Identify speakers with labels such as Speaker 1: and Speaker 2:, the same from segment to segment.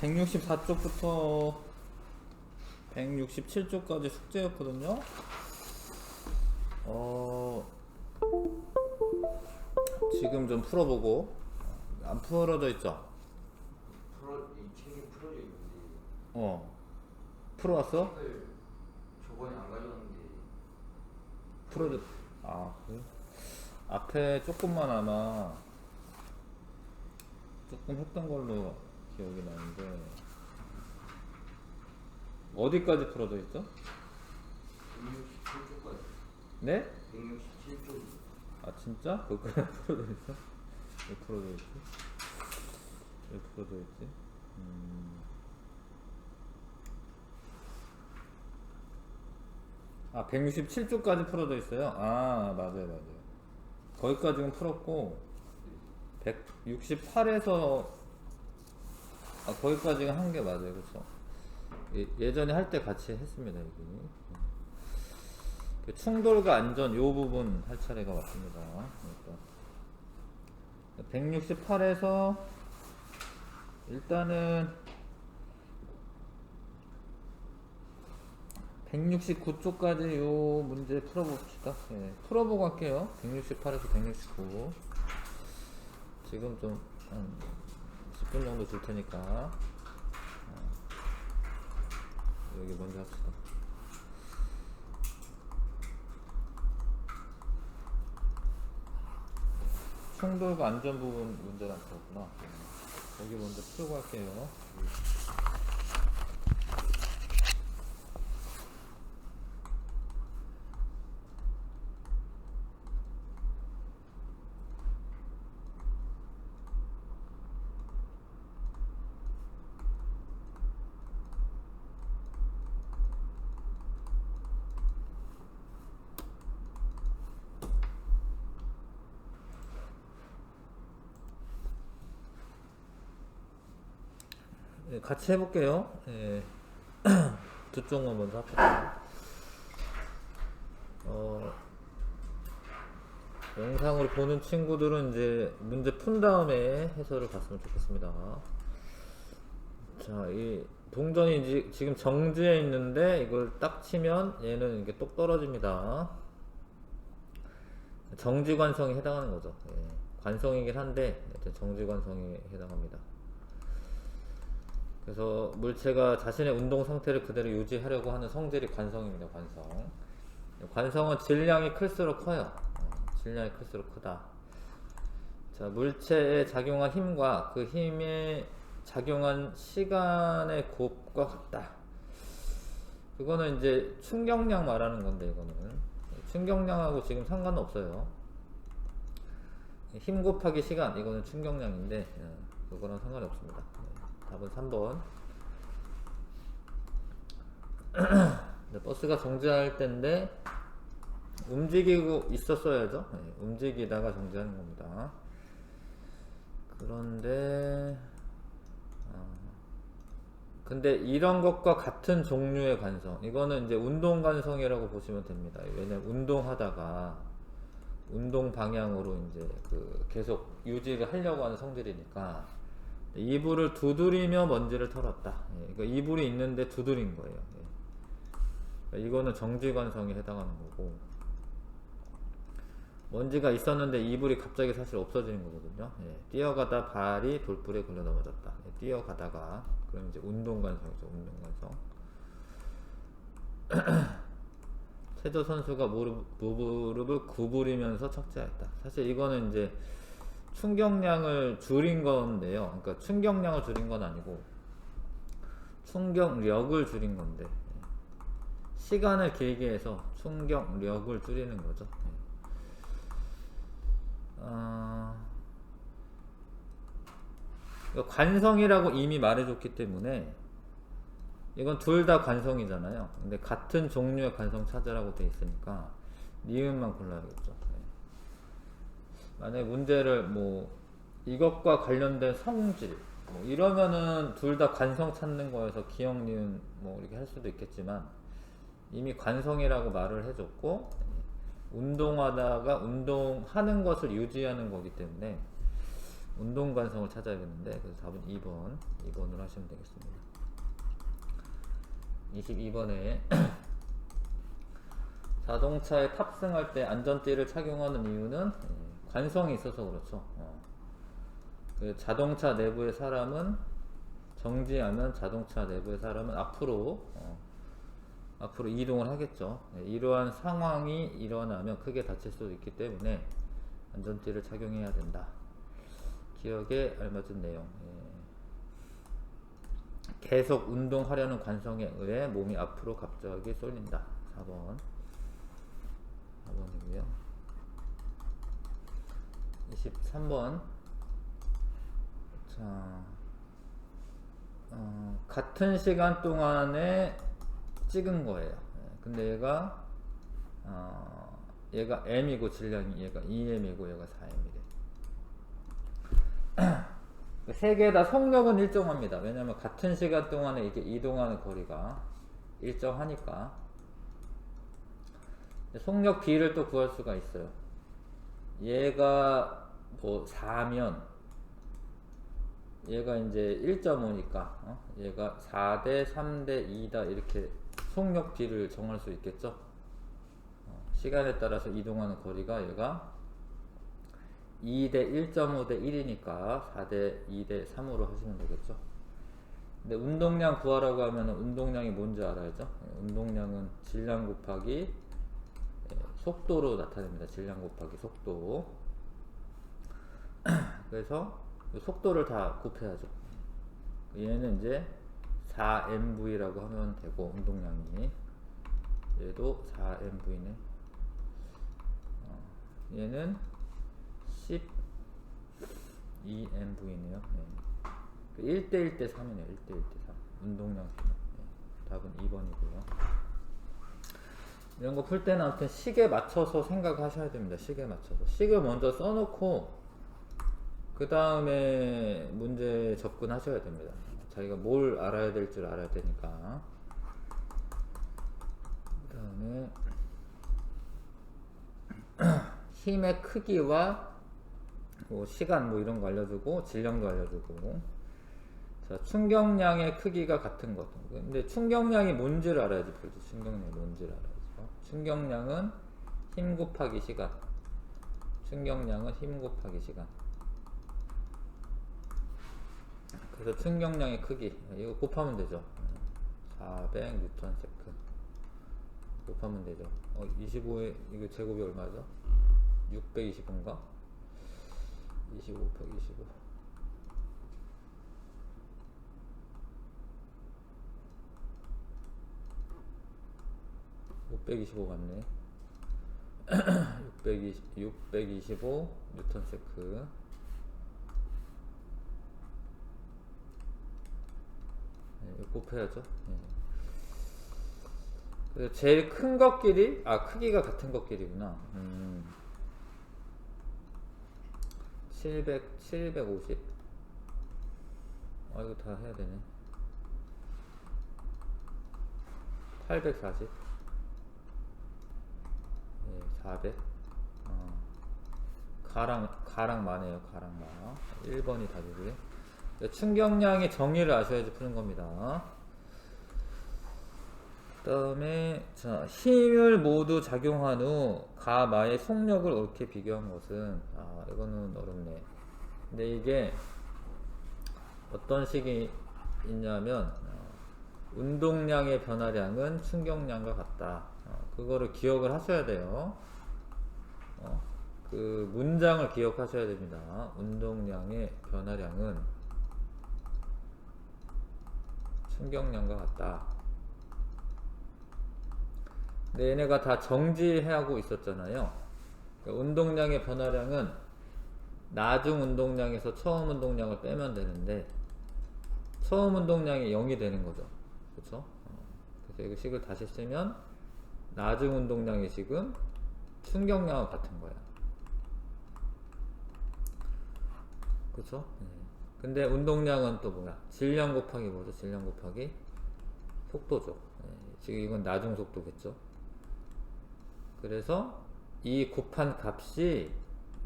Speaker 1: 164쪽부터 167쪽까지 숙제였거든요. 지금 좀 풀어보고. 안 풀어져 있죠?
Speaker 2: 이 책이 풀어져 있는데
Speaker 1: 풀어왔어?
Speaker 2: 책을 저번에 안 가져왔는데
Speaker 1: 풀어져. 그래? 앞에 조금만 아마 조금 했던 걸로 기억이 나는데 어디까지 풀어져 있죠?
Speaker 2: 167쪽까지.
Speaker 1: 네?
Speaker 2: 167쪽.
Speaker 1: 진짜? 거기까지 풀어져 있어? 왜 풀어져 있지? 왜 풀어져 있지? 167쪽까지 풀어져 있어요. 맞아요. 거기까지는 풀었고 168에서 거기까지는 한 게 맞아요. 그렇죠? 예전에 할 때 같이 했습니다. 여기 충돌과 안전 요 부분 할 차례가 왔습니다. 그러니까 168에서 일단은 169쪽까지 요 문제 풀어봅시다. 풀어보고 할게요. 168에서 169. 지금 좀 한 10분 정도 줄 테니까 여기 먼저 합시다. 충돌과 안전 부분 문제란 거구나. 여기 먼저 풀고 할게요. 같이 해볼게요. 두 쪽만 먼저 합시다. 영상을 보는 친구들은 이제 문제 푼 다음에 해설을 봤으면 좋겠습니다. 자, 이 동전이 지금 정지해 있는데 이걸 딱 치면 얘는 이게 똑 떨어집니다. 정지 관성에 해당하는 거죠. 관성이긴 한데 정지 관성에 해당합니다. 그래서 물체가 자신의 운동 상태를 그대로 유지하려고 하는 성질이 관성입니다. 관성은 질량이 클수록 커요. 질량이 클수록 크다. 자, 물체에 작용한 힘과 그 힘에 작용한 시간의 곱과 같다. 그거는 이제 충격량 말하는 건데, 이거는 충격량하고 지금 상관없어요. 힘 곱하기 시간, 이거는 충격량인데 그거랑 상관이 없습니다. 답은 3번. 버스가 정지할 때인데 움직이고 있었어야죠. 움직이다가 정지하는 겁니다. 그런데 근데 이런 것과 같은 종류의 관성, 이거는 이제 운동 관성이라고 보시면 됩니다. 왜냐면 운동하다가 운동 방향으로 이제 계속 유지를 하려고 하는 성질이니까 이불을 두드리며 먼지를 털었다. 그러니까 이불이 있는데 두드린 거예요. 그러니까 이거는 정지관성에 해당하는 거고, 먼지가 있었는데 이불이 갑자기 사실 없어지는 거거든요. 뛰어가다 발이 돌불에 걸려 넘어졌다. 뛰어가다가 그럼 이제 운동관성이죠. 운동관성. 체조 선수가 무릎을 구부리면서 착지하였다. 사실 이거는 이제 충격량을 줄인 건데요. 그러니까 충격량을 줄인 건 아니고 충격력을 줄인 건데, 시간을 길게 해서 충격력을 줄이는 거죠. 관성이라고 이미 말해줬기 때문에 이건 둘 다 관성이잖아요. 근데 같은 종류의 관성 찾으라고 돼 있으니까 니은만 골라야겠죠. 만약에 문제를 이것과 관련된 성질 이러면은 둘 다 관성 찾는 거여서 기억, 니은 이렇게 할 수도 있겠지만, 이미 관성이라고 말을 해줬고 운동하다가 운동하는 것을 유지하는 거기 때문에 운동 관성을 찾아야겠는데, 그래서 답은 2번으로 하시면 되겠습니다. 22번에 자동차에 탑승할 때 안전띠를 착용하는 이유는 관성이 있어서 그렇죠. 그 자동차 내부의 사람은 정지하면 자동차 내부의 사람은 앞으로 이동을 하겠죠. 이러한 상황이 일어나면 크게 다칠 수도 있기 때문에 안전띠를 착용해야 된다. 기억에 알맞은 내용. 계속 운동하려는 관성에 의해 몸이 앞으로 갑자기 쏠린다. 4번이고요. 23번. 자, 같은 시간 동안에 찍은 거예요. 근데 얘가 m이고 질량이 얘가 2m이고 얘가 4m이래. 세 개 다 속력은 일정합니다. 왜냐면 같은 시간 동안에 이게 이동하는 거리가 일정하니까. 속력 B를 또 구할 수가 있어요. 얘가 뭐 4면 얘가 이제 1.5니까 얘가 4대 3대 2다 이렇게 속력 B를 정할 수 있겠죠. 시간에 따라서 이동하는 거리가 얘가 2대 1.5대 1이니까 4대 2대 3으로 하시면 되겠죠. 근데 운동량 구하라고 하면 운동량이 뭔지 알아야죠. 운동량은 질량 곱하기 속도로 나타냅니다. 질량 곱하기 속도. 그래서 속도를 다 곱해야죠. 얘는 이제 4mv라고 하면 되고, 운동량이 얘도 4mv네. 얘는 12mv네요. 1대1대 3이네요. 1대1대 3 운동량 수는. 답은 2번이고요. 이런 거 풀 때는 아무튼 식에 맞춰서 생각하셔야 됩니다. 식에 맞춰서 식을 먼저 써놓고 그 다음에 문제 접근하셔야 됩니다. 자기가 뭘 알아야 될 줄 알아야 되니까. 그 다음에 힘의 크기와 뭐 시간 뭐 이런 거 알려주고, 질량도 알려주고. 자, 충격량의 크기가 같은 것. 근데 충격량이 뭔지를 알아야지 풀지. 충격량이 뭔지를 알아야죠. 충격량은 힘 곱하기 시간. 충격량은 힘 곱하기 시간. 그래서 충격량의 크기 이거 곱하면 되죠. 400 뉴턴 세크 곱하면 되죠. 25에 이거 제곱이 얼마죠? 625인가? 25 곱하기 25 625 맞네. 625 뉴턴 세크. 이거 곱해야죠. 그래서 제일 큰 것끼리, 크기가 같은 것끼리구나. 750. 이거 다 해야 되네. 840. 400. 가랑 마네요. 가랑 마. 1번이 답이고요. 충격량의 정의를 아셔야지 푸는 겁니다. 그 다음에 자, 힘을 모두 작용한 후 가마의 속력을 옳게 비교한 것은 이거는 어렵네. 근데 이게 어떤 식이 있냐면 운동량의 변화량은 충격량과 같다. 그거를 기억을 하셔야 돼요. 그 문장을 기억하셔야 됩니다. 운동량의 변화량은 충격량과 같다. 근데 얘네가 다 정지하고 있었잖아요. 그러니까 운동량의 변화량은 나중 운동량에서 처음 운동량을 빼면 되는데 처음 운동량이 0이 되는 거죠. 그렇죠? 그래서 이거 식을 다시 쓰면 나중 운동량이 지금 충격량과 같은 거야. 그렇죠? 근데 운동량은 또 뭐야? 질량 곱하기 뭐죠? 질량 곱하기 속도죠. 지금 이건 나중 속도겠죠. 그래서 이 곱한 값이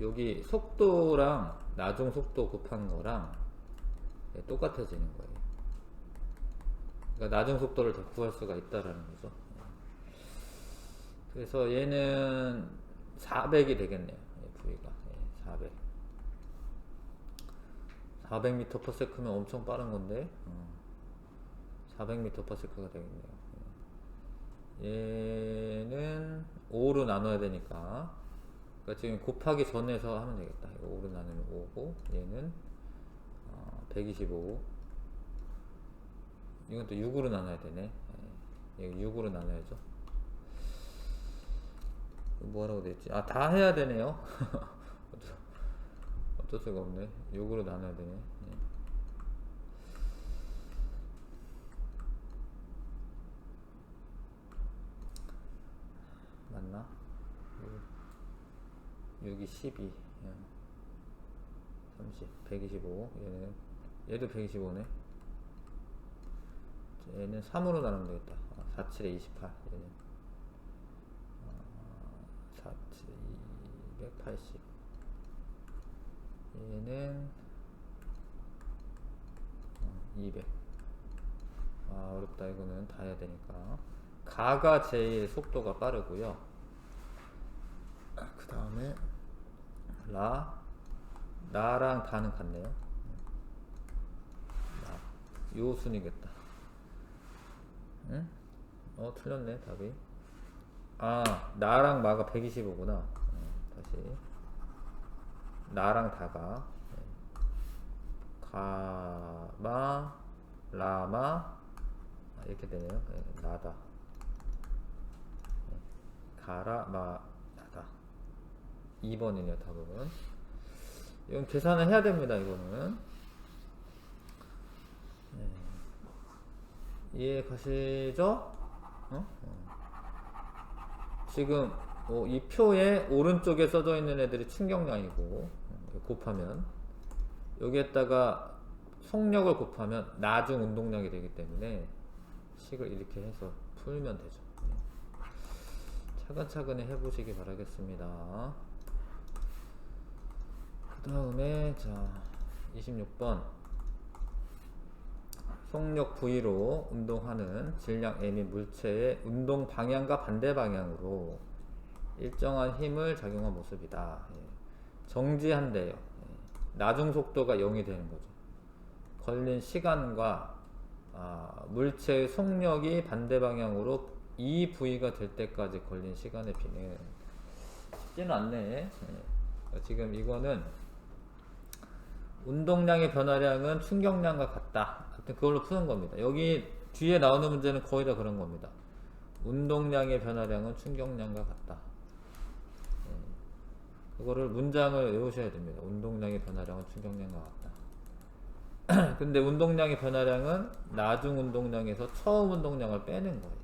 Speaker 1: 여기 속도랑 나중 속도 곱한 거랑 똑같아지는 거예요. 그러니까 나중 속도를 더 구할 수가 있다라는 거죠. 그래서 얘는 400이 되겠네요. V가 400. 400m/s면 엄청 빠른 건데 400m/s가 되겠네요. 얘는 5로 나눠야 되니까, 그러니까 지금 곱하기 전에서 하면 되겠다. 이거 5로 나누면 5고, 얘는 125. 이건 또 6으로 나눠야 되네. 이거 6으로 나눠야죠. 뭐라고 됐지? 다 해야 되네요. 어쩔 수가 없네. 6으로 나눠야 되네. 맞나? 6이 12, 30, 125. 얘도 125네. 얘는 3으로 나누면 되겠다. 4, 7에 28. 얘는 4, 7, 280. 얘는 200. 어렵다. 이거는 다 해야 되니까. 가가 제일 속도가 빠르고요. 그 다음에 나랑 다는 같네요. 요 순이겠다. 응? 틀렸네 답이. 나랑 마가 125구나. 다시 나랑 다가 가마 라마 이렇게 되네요. 나다. 가라 마 나다. 2번이네요 답은. 이건 계산을 해야 됩니다. 이거는 이해 가시죠? 지금 이 표에 오른쪽에 써져 있는 애들이 충격량이고, 곱하면 여기에다가 속력을 곱하면 나중 운동량이 되기 때문에 식을 이렇게 해서 풀면 되죠. 차근차근히 해보시기 바라겠습니다. 그 다음에 자 26번 속력 V로 운동하는 질량 M인 물체의 운동 방향과 반대 방향으로 일정한 힘을 작용한 모습이다. 정지한대요. 나중 속도가 0이 되는 거죠. 걸린 시간과 물체의 속력이 반대 방향으로 이 V가 될 때까지 걸린 시간의 비는 쉽지는 않네. 지금 이거는 운동량의 변화량은 충격량과 같다. 하여튼 그걸로 푸는 겁니다. 여기 뒤에 나오는 문제는 거의 다 그런 겁니다. 운동량의 변화량은 충격량과 같다. 그거를 문장을 외우셔야 됩니다. 운동량의 변화량은 충격량과 같다. 근데 운동량의 변화량은 나중 운동량에서 처음 운동량을 빼는 거예요.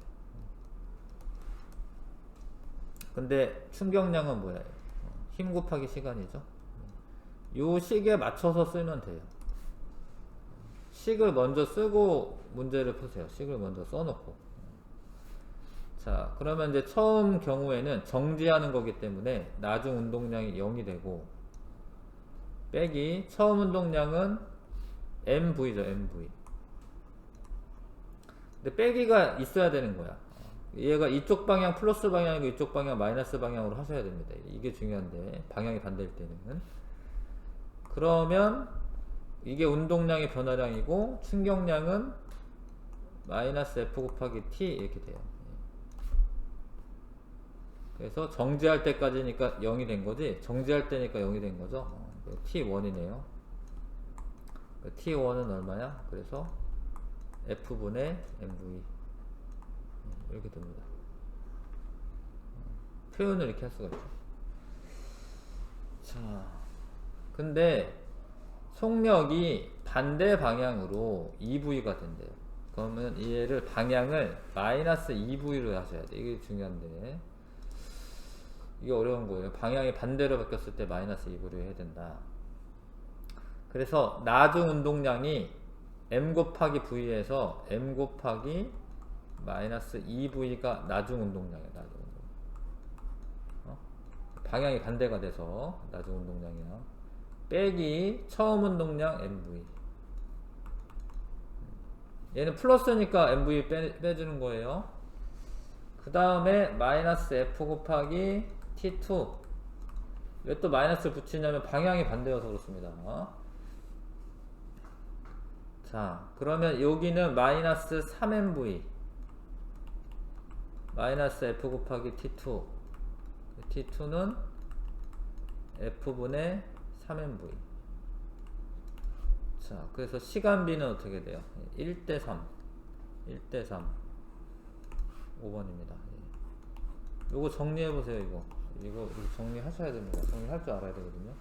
Speaker 1: 근데 충격량은 뭐야? 힘 곱하기 시간이죠. 요 식에 맞춰서 쓰면 돼요. 식을 먼저 쓰고 문제를 푸세요. 식을 먼저 써놓고. 자, 그러면 이제 처음 경우에는 정지하는 거기 때문에 나중 운동량이 0이 되고, 빼기 처음 운동량은 MV죠. MV. 근데 빼기가 있어야 되는 거야. 얘가 이쪽 방향 플러스 방향이고 이쪽 방향 마이너스 방향으로 하셔야 됩니다. 이게 중요한데, 방향이 반대일 때는. 그러면 이게 운동량의 변화량이고 충격량은 마이너스 F 곱하기 T 이렇게 돼요. 그래서 정지할 때까지니까 0이 된 거지, 정지할 때니까 0이 된 거죠. T1이네요. T1은 얼마야? 그래서 F분의 MV 이렇게 됩니다. 표현을 이렇게 할 수가 있죠. 자, 근데 속력이 반대 방향으로 2V가 된대요. 그러면 얘를 방향을 마이너스 2V로 하셔야 돼. 이게 중요한데, 이게 어려운 거예요. 방향이 반대로 바뀌었을 때 마이너스 2V로 해야 된다. 그래서 나중 운동량이 M 곱하기 V에서 M 곱하기 마이너스 2V가 나중 운동량이에요. 나중 운동량. 방향이 반대가 돼서 나중 운동량이야. 빼기 처음 운동량 MV. 얘는 플러스니까 MV 빼주는 거예요. 그 다음에 마이너스 F 곱하기 T2. 왜 또 마이너스를 붙이냐면 방향이 반대여서 그렇습니다. 자, 그러면 여기는 마이너스 3MV 마이너스 F 곱하기 T2. T2는 F분의 3MV. 자, 그래서 시간비는 어떻게 돼요? 1대3 1대3 5번입니다. 요거 정리해보세요. 이거 정리하셔야 됩니다. 정리할 줄 알아야 되거든요.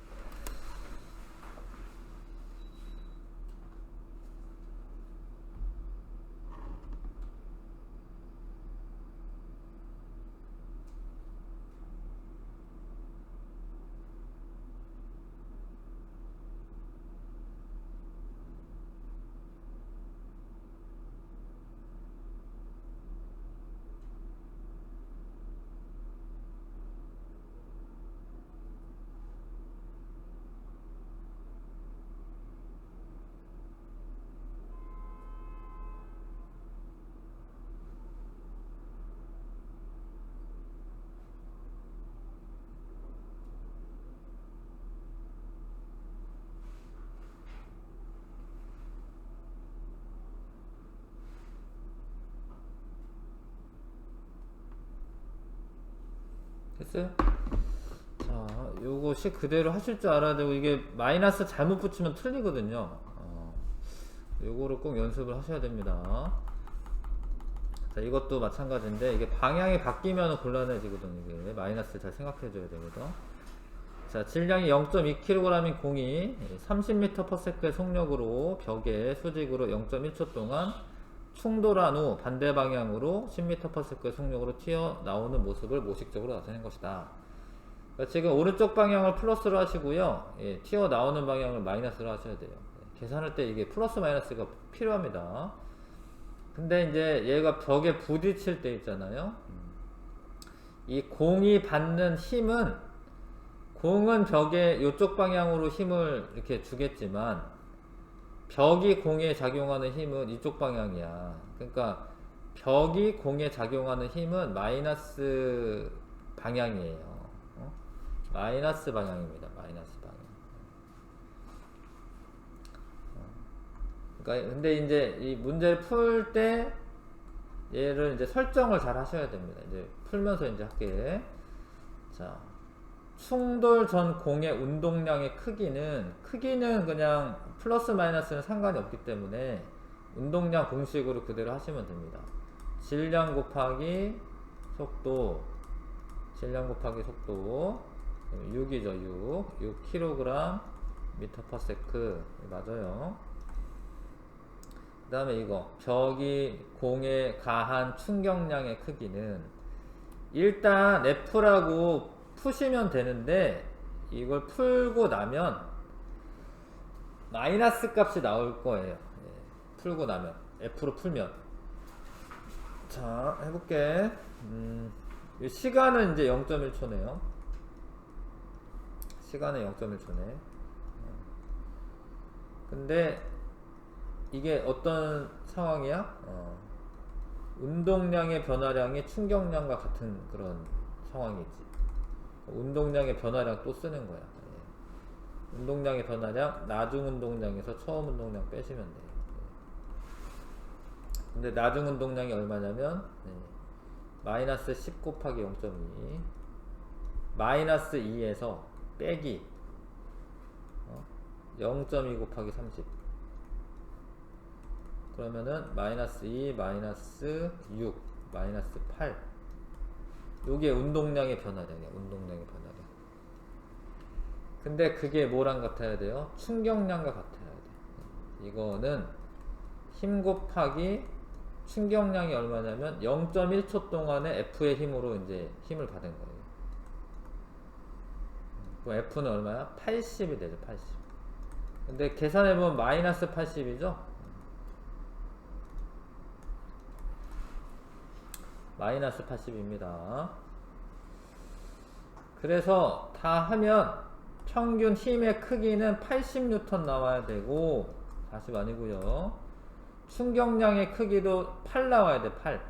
Speaker 1: 됐어요? 자, 요것이 그대로 하실 줄 알아야 되고, 이게 마이너스 잘못 붙이면 틀리거든요. 요거를 꼭 연습을 하셔야 됩니다. 자, 이것도 마찬가지인데, 이게 방향이 바뀌면 곤란해지거든요. 이게 마이너스 잘 생각해 줘야 되거든. 자, 질량이 0.2kg인 공이 30m/s의 속력으로 벽에 수직으로 0.1초 동안 충돌한 후 반대 방향으로 10m/s의 속력으로 튀어나오는 모습을 모식적으로 나타낸 것이다. 그러니까 지금 오른쪽 방향을 플러스로 하시고요. 예, 튀어나오는 방향을 마이너스로 하셔야 돼요. 계산할 때 이게 플러스 마이너스가 필요합니다. 근데 이제 얘가 벽에 부딪힐 때 있잖아요. 이 공이 받는 힘은, 공은 벽에 이쪽 방향으로 힘을 이렇게 주겠지만 벽이 공에 작용하는 힘은 이쪽 방향이야. 그러니까 벽이 공에 작용하는 힘은 마이너스 방향이에요. 마이너스 방향입니다. 마이너스 방향. 그러니까 근데 이제 이 문제를 풀 때 얘를 이제 설정을 잘 하셔야 됩니다. 이제 풀면서 이제 할게. 자, 충돌 전 공의 운동량의 크기는 그냥 플러스 마이너스는 상관이 없기 때문에 운동량 공식으로 그대로 하시면 됩니다. 질량 곱하기 속도, 6이죠. 6kg m/s 맞아요. 그 다음에 이거 벽이 공에 가한 충격량의 크기는, 일단 F라고 푸시면 되는데 이걸 풀고 나면 마이너스 값이 나올 거예요. 예, 풀고 나면 F로 풀면. 자, 해볼게. 시간은 이제 0.1초네요 시간은 0.1초네. 근데 이게 어떤 상황이야? 운동량의 변화량이 충격량과 같은 그런 상황이지. 운동량의 변화량 또 쓰는 거야. 예. 운동량의 변화량, 나중 운동량에서 처음 운동량 빼시면 돼요. 예. 근데 나중 운동량이 얼마냐면, 예. 마이너스 10 곱하기 0.2 마이너스 2에서 빼기 0.2 곱하기 30, 그러면은 마이너스 2, 마이너스 6, 마이너스 8. 요게 운동량의 변화량이야. 운동량의 변화량. 근데 그게 뭐랑 같아야 돼요? 충격량과 같아야 돼. 이거는 힘 곱하기 충격량이 얼마냐면 0.1초 동안의 F의 힘으로 이제 힘을 받은 거예요. 그럼 F는 얼마야? 80이 되죠. 80. 근데 계산해보면 마이너스 80이죠? 마이너스 80입니다. 그래서 다 하면 평균 힘의 크기는 80N 나와야 되고 40 아니고요. 충격량의 크기도 8 나와야 돼. 8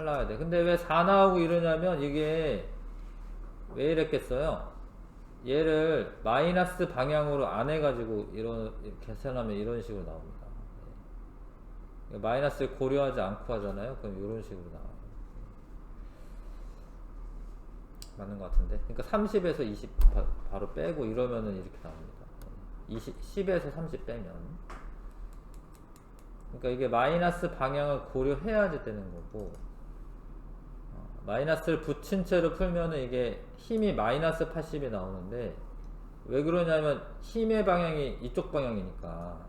Speaker 1: 나와야 돼. 근데 왜 4 나오고 이러냐면 이게 왜 이랬겠어요? 얘를 마이너스 방향으로 안 해가지고 계산하면 이런 식으로 나옵니다. 마이너스를 고려하지 않고 하잖아요. 그럼 이런 식으로 나와요. 맞는 것 같은데. 그러니까 30에서 20 바로 빼고 이러면은 이렇게 나옵니다. 10에서 30 빼면. 그러니까 이게 마이너스 방향을 고려해야지 되는 거고, 마이너스를 붙인 채로 풀면은 이게 힘이 마이너스 80이 나오는데, 왜 그러냐면 힘의 방향이 이쪽 방향이니까,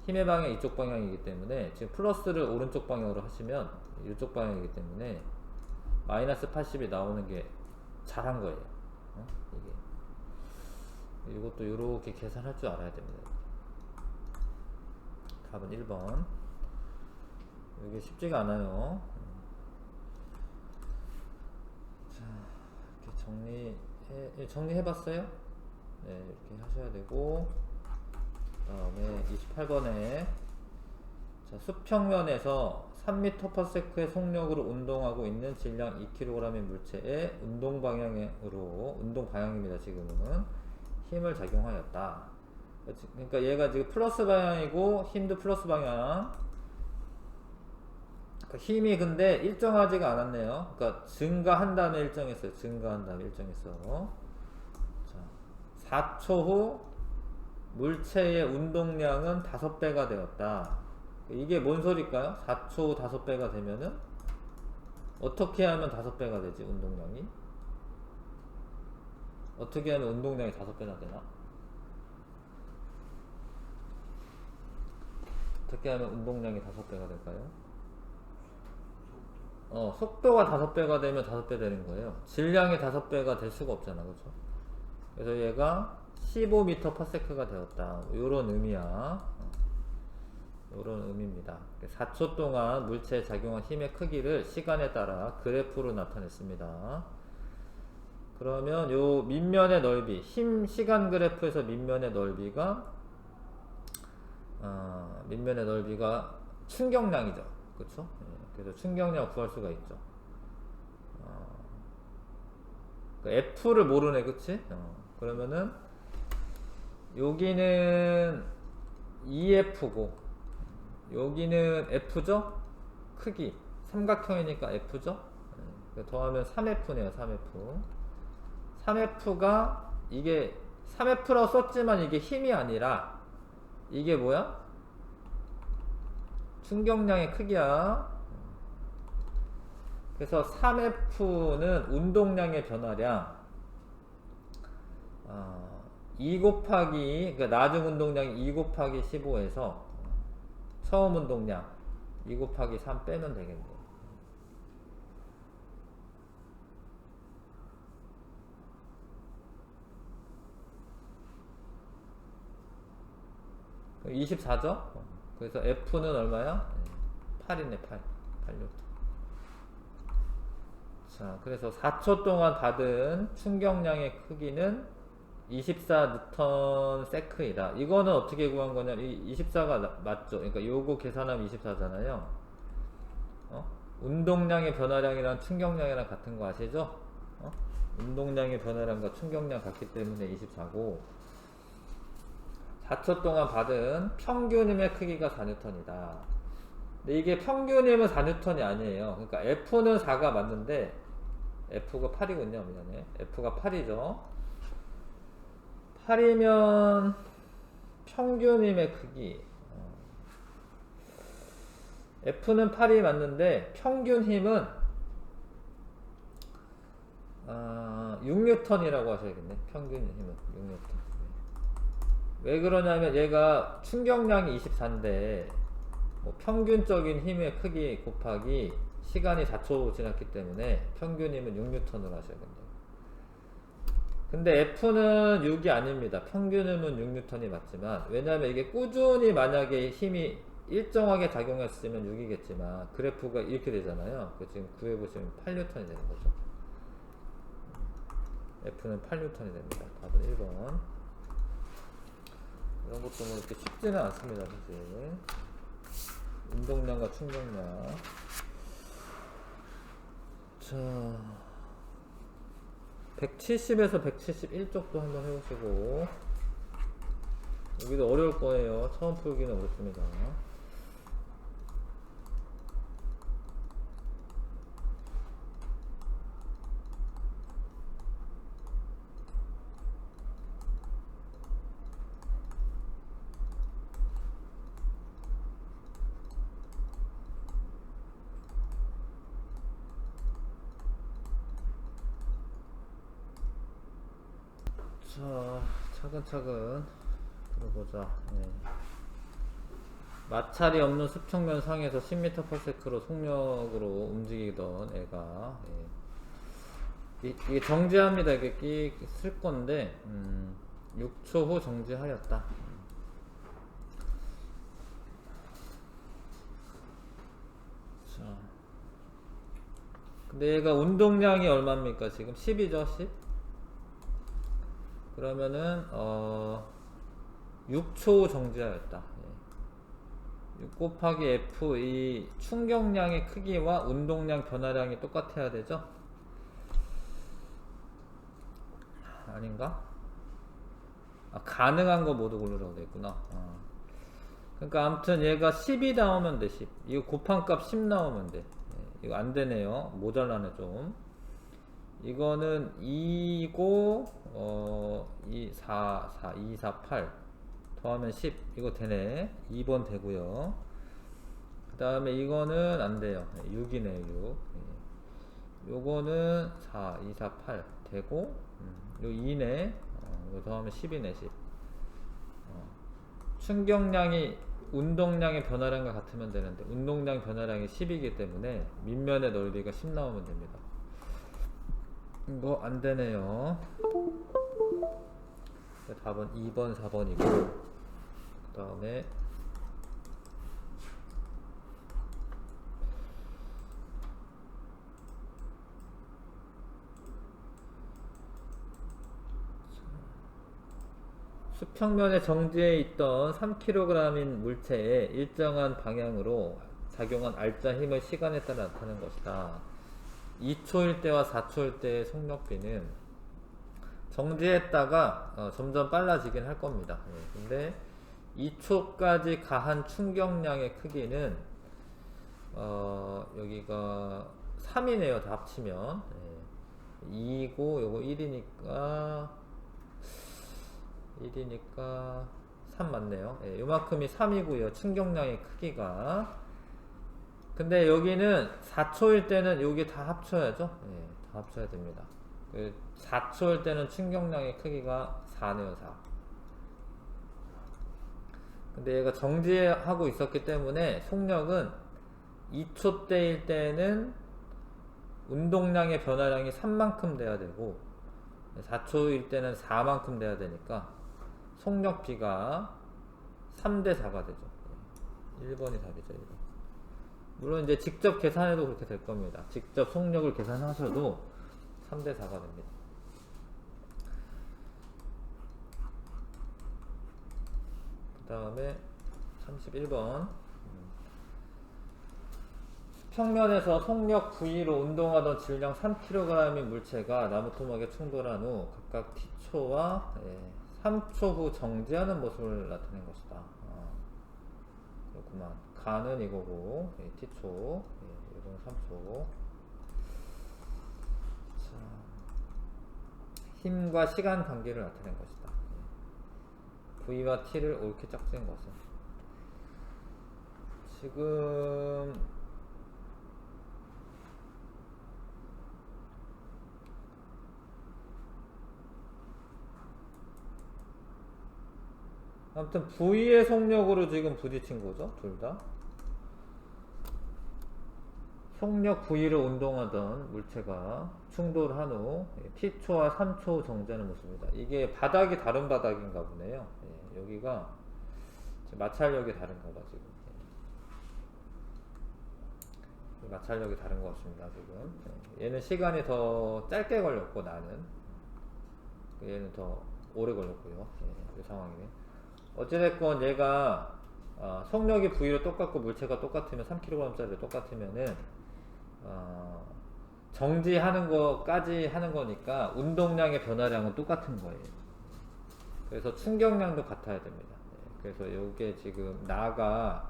Speaker 1: 힘의 방향이 이쪽 방향이기 때문에 지금 플러스를 오른쪽 방향으로 하시면 이쪽 방향이기 때문에 마이너스 80이 나오는 게 잘한 거예요. 이게 이것도 이렇게 계산할 줄 알아야 됩니다. 답은 1번. 이게 쉽지가 않아요. 자, 이렇게 정리해봤어요? 네, 이렇게 하셔야 되고, 다음에 28번에 자, 수평면에서 3m/s의 속력으로 운동하고 있는 질량 2kg의 물체에 운동 방향입니다. 지금은 힘을 작용하였다. 그러니까 얘가 지금 플러스 방향이고 힘도 플러스 방향. 그러니까 힘이 근데 일정하지가 않았네요. 그러니까 증가한다는 일정했어요. 증가한다는 일정했어. 자, 4초 후 물체의 운동량은 5배가 되었다. 이게 뭔 소리일까요? 4초 후 5배가 되면은 어떻게 하면 5배가 되지? 운동량이 어떻게 하면 운동량이 5배나 되나? 어떻게 하면 운동량이 5배가 될까요? 속도가 5배가 되면 5배 되는 거예요. 질량이 5배가 될 수가 없잖아. 그렇죠? 그래서 얘가 15m/s가 되었다. 요런 의미야. 요런 의미입니다. 4초 동안 물체에 작용한 힘의 크기를 시간에 따라 그래프로 나타냈습니다. 그러면 요 밑면의 넓이, 힘 시간 그래프에서 밑면의 넓이가 충격량이죠. 그쵸? 그래서 충격량 구할 수가 있죠. F를 모르네, 그치? 그러면은 여기는 EF고 여기는 F죠? 크기 삼각형이니까 F죠? 더하면 3F네요. 3F 3F가 이게 3F라고 썼지만 이게 힘이 아니라 이게 뭐야? 충격량의 크기야. 그래서 3F는 운동량의 변화량 2 곱하기 그러니까 나중 운동량이 2 곱하기 15에서 처음 운동량 2 곱하기 3 빼면 되겠네요. 그럼 24죠? 그래서 F는 얼마야? 8이네. 8N. 자, 그래서 4초 동안 받은 충격량의 크기는 24Nm/s이다. 이거는 어떻게 구한 거냐면 24가 맞죠? 그러니까 요거 계산하면 24잖아요. 운동량의 변화량이랑 충격량이랑 같은 거 아시죠? 운동량의 변화량과 충격량 같기 때문에 24고 4초 동안 받은 평균 힘의 크기가 4N이다. 근데 이게 평균 힘은 4N이 아니에요. 그러니까 F는 4가 맞는데 F가 8이군요. 미안해. F가 8이죠. 8이면 평균 힘의 크기 F는 8이 맞는데 평균 힘은 6N이라고 하셔야겠네. 평균 힘은 6N. 왜 그러냐면 얘가 충격량이 24인데 뭐 평균적인 힘의 크기 곱하기 시간이 4초 지났기 때문에 평균 힘은 6N으로 하셔야겠네요. 근데 F는 6이 아닙니다. 평균 힘은 6N이 맞지만 왜냐면 이게 꾸준히 만약에 힘이 일정하게 작용했으면 6이겠지만 그래프가 이렇게 되잖아요. 지금 구해보시면 8N이 되는 거죠. F는 8N이 됩니다. 답은 1번. 이런 것도 뭐 이렇게 쉽지는 않습니다, 사실. 운동량과 충격량. 자, 170에서 171쪽도 한번 해보시고, 여기도 어려울 거예요. 처음 풀기는 어렵습니다. 자, 차근차근 들어보자. 예. 마찰이 없는 수평면 상에서 10m/s로 속력으로 움직이던 애가, 이게 정지합니다. 이게 끼 쓸 건데 6초 후 정지하였다. 자, 근데 얘가 운동량이 얼마입니까? 지금 10이죠, 10. 그러면은 6초 후 정지하였다. 6 곱하기 F, 이 충격량의 크기와 운동량 변화량이 똑같아야 되죠? 아닌가? 아, 가능한 거 모두 고르라고 되겠구나. 그러니까 아무튼 얘가 10이 나오면 돼. 10. 이거 곱한 값 10 나오면 돼. 이거 안 되네요. 모자라네 좀. 이거는 2고 2, 4, 4, 2, 4, 8 더하면 10. 이거 되네. 2번 되고요. 그 다음에 이거는 안 돼요. 6이네요. 6. 요거는 4, 2, 4, 8 되고, 요 2네. 이거 더하면 10이네. 10. 충격량이 운동량의 변화량과 같으면 되는데, 운동량 변화량이 10이기 때문에 밑면의 넓이가 10 나오면 됩니다. 이거 안 되네요. 답은 2번, 4번이고, 그 다음에 수평면에 정지해 있던 3kg인 물체에 일정한 방향으로 작용한 알짜 힘을 시간에 따라 나타내는 것이다. 2초일 때와 4초일 때의 속력비는 정지했다가 점점 빨라지긴 할 겁니다. 근데 2초까지 가한 충격량의 크기는 여기가 3이네요. 다 합치면 2고 요거 1이니까 3 맞네요. 요만큼이 3이고요. 충격량의 크기가. 근데 여기는 4초일 때는 여기 다 합쳐야죠. 다 합쳐야 됩니다. 4초일 때는 충격량의 크기가 4네요. 4. 근데 얘가 정지하고 있었기 때문에 속력은 2초 때일 때는 운동량의 변화량이 3만큼 돼야 되고 4초일 때는 4만큼 돼야 되니까 속력비가 3대 4가 되죠. 1번이 답이죠. 1번. 물론 이제 직접 계산해도 그렇게 될 겁니다. 직접 속력을 계산하셔도 3대 4가 됩니다. 그 다음에 31번. 평면에서 속력 V로 운동하던 질량 3kg의 물체가 나무 토막에 충돌한 후 각각 T초와 3초 후 정지하는 모습을 나타낸 것이다. 그렇구만. 가는 이거고, T초, 이건 3초. 자, 힘과 시간 관계를 나타낸 것이다. V와 T를 옳게 짝지은 것은. 지금 아무튼 V의 속력으로 지금 부딪힌 거죠, 둘 다. 속력 V로 운동하던 물체가 충돌한 후 T초와 3초 정지하는 모습입니다. 이게 바닥이 다른 바닥인가 보네요. 여기가 마찰력이 다른가 봐, 지금. 마찰력이 다른 것 같습니다, 지금. 얘는 시간이 더 짧게 걸렸고, 나는. 얘는 더 오래 걸렸고요. 이 상황이네. 어찌됐건 얘가 속력이 V로 똑같고 물체가 똑같으면 3kg짜리 똑같으면은 정지하는 거까지 하는 거니까 운동량의 변화량은 똑같은 거예요. 그래서 충격량도 같아야 됩니다. 그래서 이게 지금 나가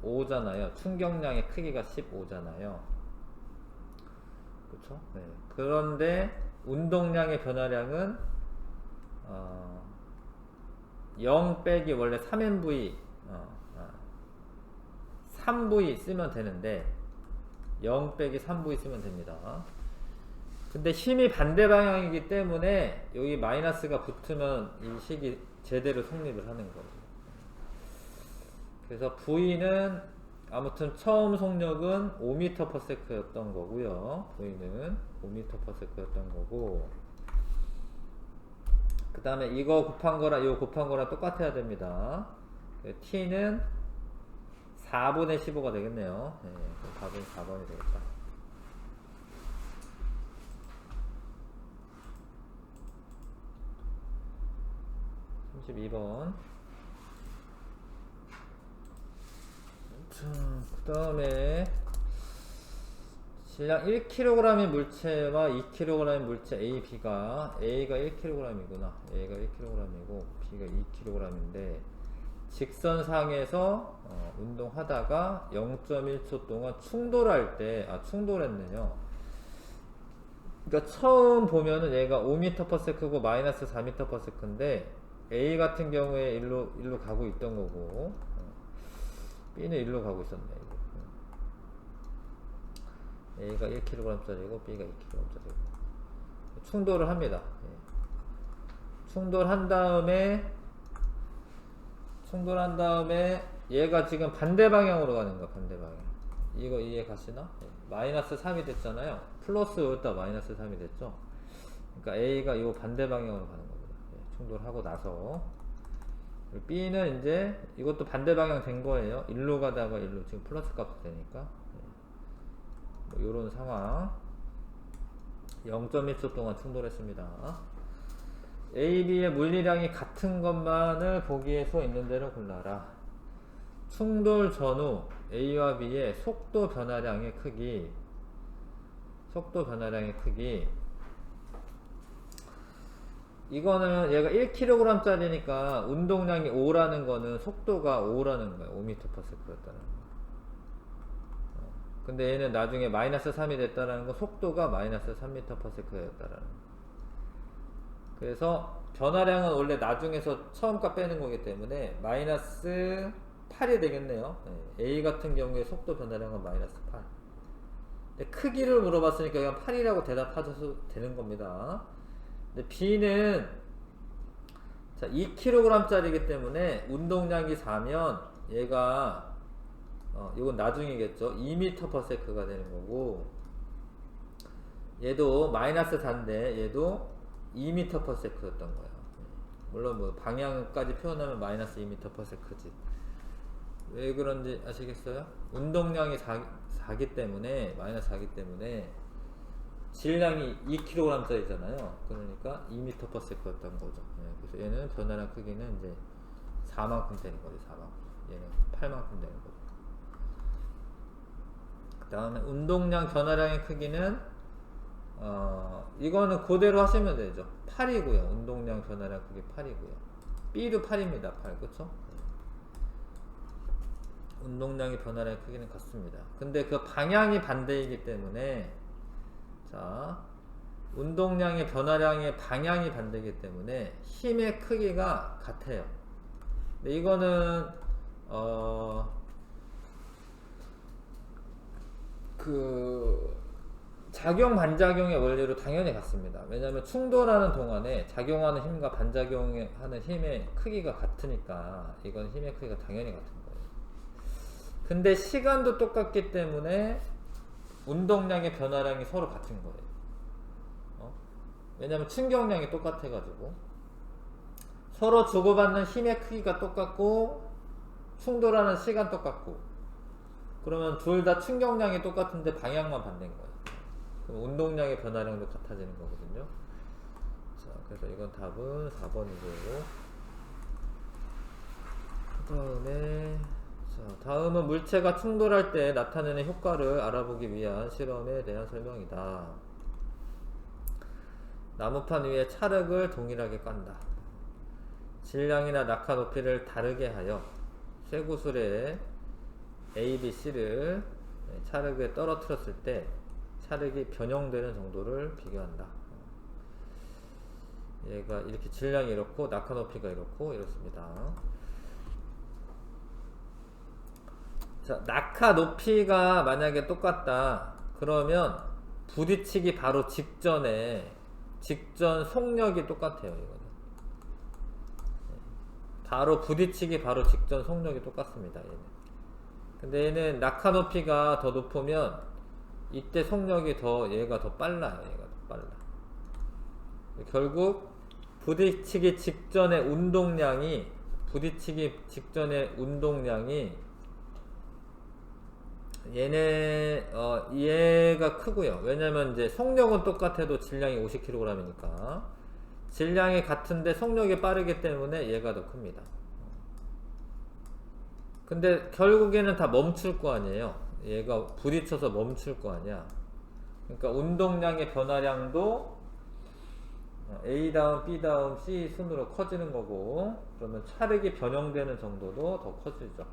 Speaker 1: 15잖아요. 충격량의 크기가 15잖아요. 그쵸? 네. 그런데 운동량의 변화량은 0 빼기 원래 3MV 3V 쓰면 되는데 0 빼기 3V 쓰면 됩니다. 근데 힘이 반대 방향이기 때문에 여기 마이너스가 붙으면 이 식이 제대로 성립을 하는 거예요. 그래서 V는 아무튼 처음 속력은 5m/s였던 거고요. V는 5m/s였던 거고, 그 다음에 이거 곱한 거랑 이거 곱한 거랑 똑같아야 됩니다. T는 4분의 15가 되겠네요. 네, 4분의 4번이 되겠다. 자, 32번. 그 다음에 질량 1kg의 물체와 2kg의 물체 A, B가 A가 1kg이구나. A가 1kg이고 B가 2kg인데 직선상에서 운동하다가 0.1초 동안 충돌할 때 충돌했네요. 그러니까 처음 보면은 얘가 5m/s고 마이너스 4m/s인데 A 같은 경우에 일로 가고 있던 거고 B는 일로 가고 있었네. A가 1kg짜리고 B가 2kg짜리고 충돌을 합니다. 충돌한 다음에 얘가 지금 반대 방향으로 가는 거야. 반대 방향. 이거 이해 가시나? 마이너스 3이 됐잖아요. 플러스 여기다 마이너스 3이 됐죠. 그러니까 A가 이거 반대 방향으로 가는 겁니다. 충돌하고 나서 B는 이제 이것도 반대 방향 된 거예요. 일로 가다가 일로 지금 플러스 값도 되니까 뭐 요런 상황. 0.1초 동안 충돌했습니다. A, B의 물리량이 같은 것만을 보기에 있는 대로 골라라. 충돌 전후 A와 B의 속도 변화량의 크기 이거는 얘가 1kg짜리니까 운동량이 5라는 거는 속도가 5라는 거예요. 5m/s였다는 거. 근데 얘는 나중에 마이너스 3이 됐다는 건 속도가 마이너스 3m/s였다는 거. 그래서 변화량은 원래 나중에서 처음 값 빼는 거기 때문에 마이너스 8이 되겠네요. A 같은 경우에 속도 변화량은 마이너스 8. 근데 크기를 물어봤으니까 그냥 8이라고 대답하셔도 되는 겁니다. 근데 B는 자 2kg짜리이기 때문에 운동량이 4면 얘가 이건 나중이겠죠. 2m/s가 되는 거고, 얘도 마이너스 4인데 얘도 2m/s였던 거예요. 물론 뭐 방향까지 표현하면 마이너스 2m/s지. 왜 그런지 아시겠어요? 운동량이 4기 때문에 마이너스 4기 때문에 질량이 2kg짜리잖아요. 그러니까 2m/s였던 거죠. 그래서 얘는 변화량 크기는 이제 4만큼 되는 거죠. 4만큼. 얘는 8만큼 되는 거죠. 그 다음에 운동량 변화량의 크기는 이거는 그대로 하시면 되죠. 8이고요. 운동량 변화량 크기 8이고요. B도 8입니다. 8. 그쵸? 운동량의 변화량 크기는 같습니다. 근데 그 방향이 반대이기 때문에 자 운동량의 변화량의 방향이 반대이기 때문에 힘의 크기가 같아요. 근데 이거는 그 작용 반작용의 원리로 당연히 같습니다. 왜냐하면 충돌하는 동안에 작용하는 힘과 반작용하는 힘의 크기가 같으니까 이건 힘의 크기가 당연히 같은 거예요. 근데 시간도 똑같기 때문에 운동량의 변화량이 서로 같은 거예요. 왜냐하면 충격량이 똑같아가지고 서로 주고받는 힘의 크기가 똑같고 충돌하는 시간 똑같고, 그러면 둘 다 충격량이 똑같은데 방향만 반대인 거예요. 그럼 운동량의 변화량도 같아지는 거거든요. 그래서 이건 답은 4번이고. 다음은 물체가 충돌할 때 나타내는 효과를 알아보기 위한 실험에 대한 설명이다. 나무판 위에 찰흙을 동일하게 깐다. 질량이나 낙하 높이를 다르게 하여 쇠구슬에 A, B, C를 찰흙에 떨어뜨렸을 때 찰흙이 변형되는 정도를 비교한다. 얘가 이렇게 질량이 이렇고 낙하 높이가 이렇고 이렇습니다. 자, 낙하 높이가 만약에 똑같다 그러면 부딪히기 바로 직전 속력이 똑같아요. 이거는 바로 부딪히기 바로 직전 속력이 똑같습니다. 얘는. 근데 얘는 낙하 높이가 더 높으면 이때 속력이 얘가 더 빨라요. 얘가 더 빨라. 결국 부딪히기 직전의 운동량이 얘가 크고요. 왜냐면 이제 속력은 똑같아도 질량이 50kg이니까 질량이 같은데 속력이 빠르기 때문에 얘가 더 큽니다. 근데 결국에는 다 멈출 거 아니에요. 얘가 부딪혀서 멈출 거 아니야. 그러니까 운동량의 변화량도 A 다음 B 다음 C 순으로 커지는 거고, 그러면 찰흙이 변형되는 정도도 더 커지죠.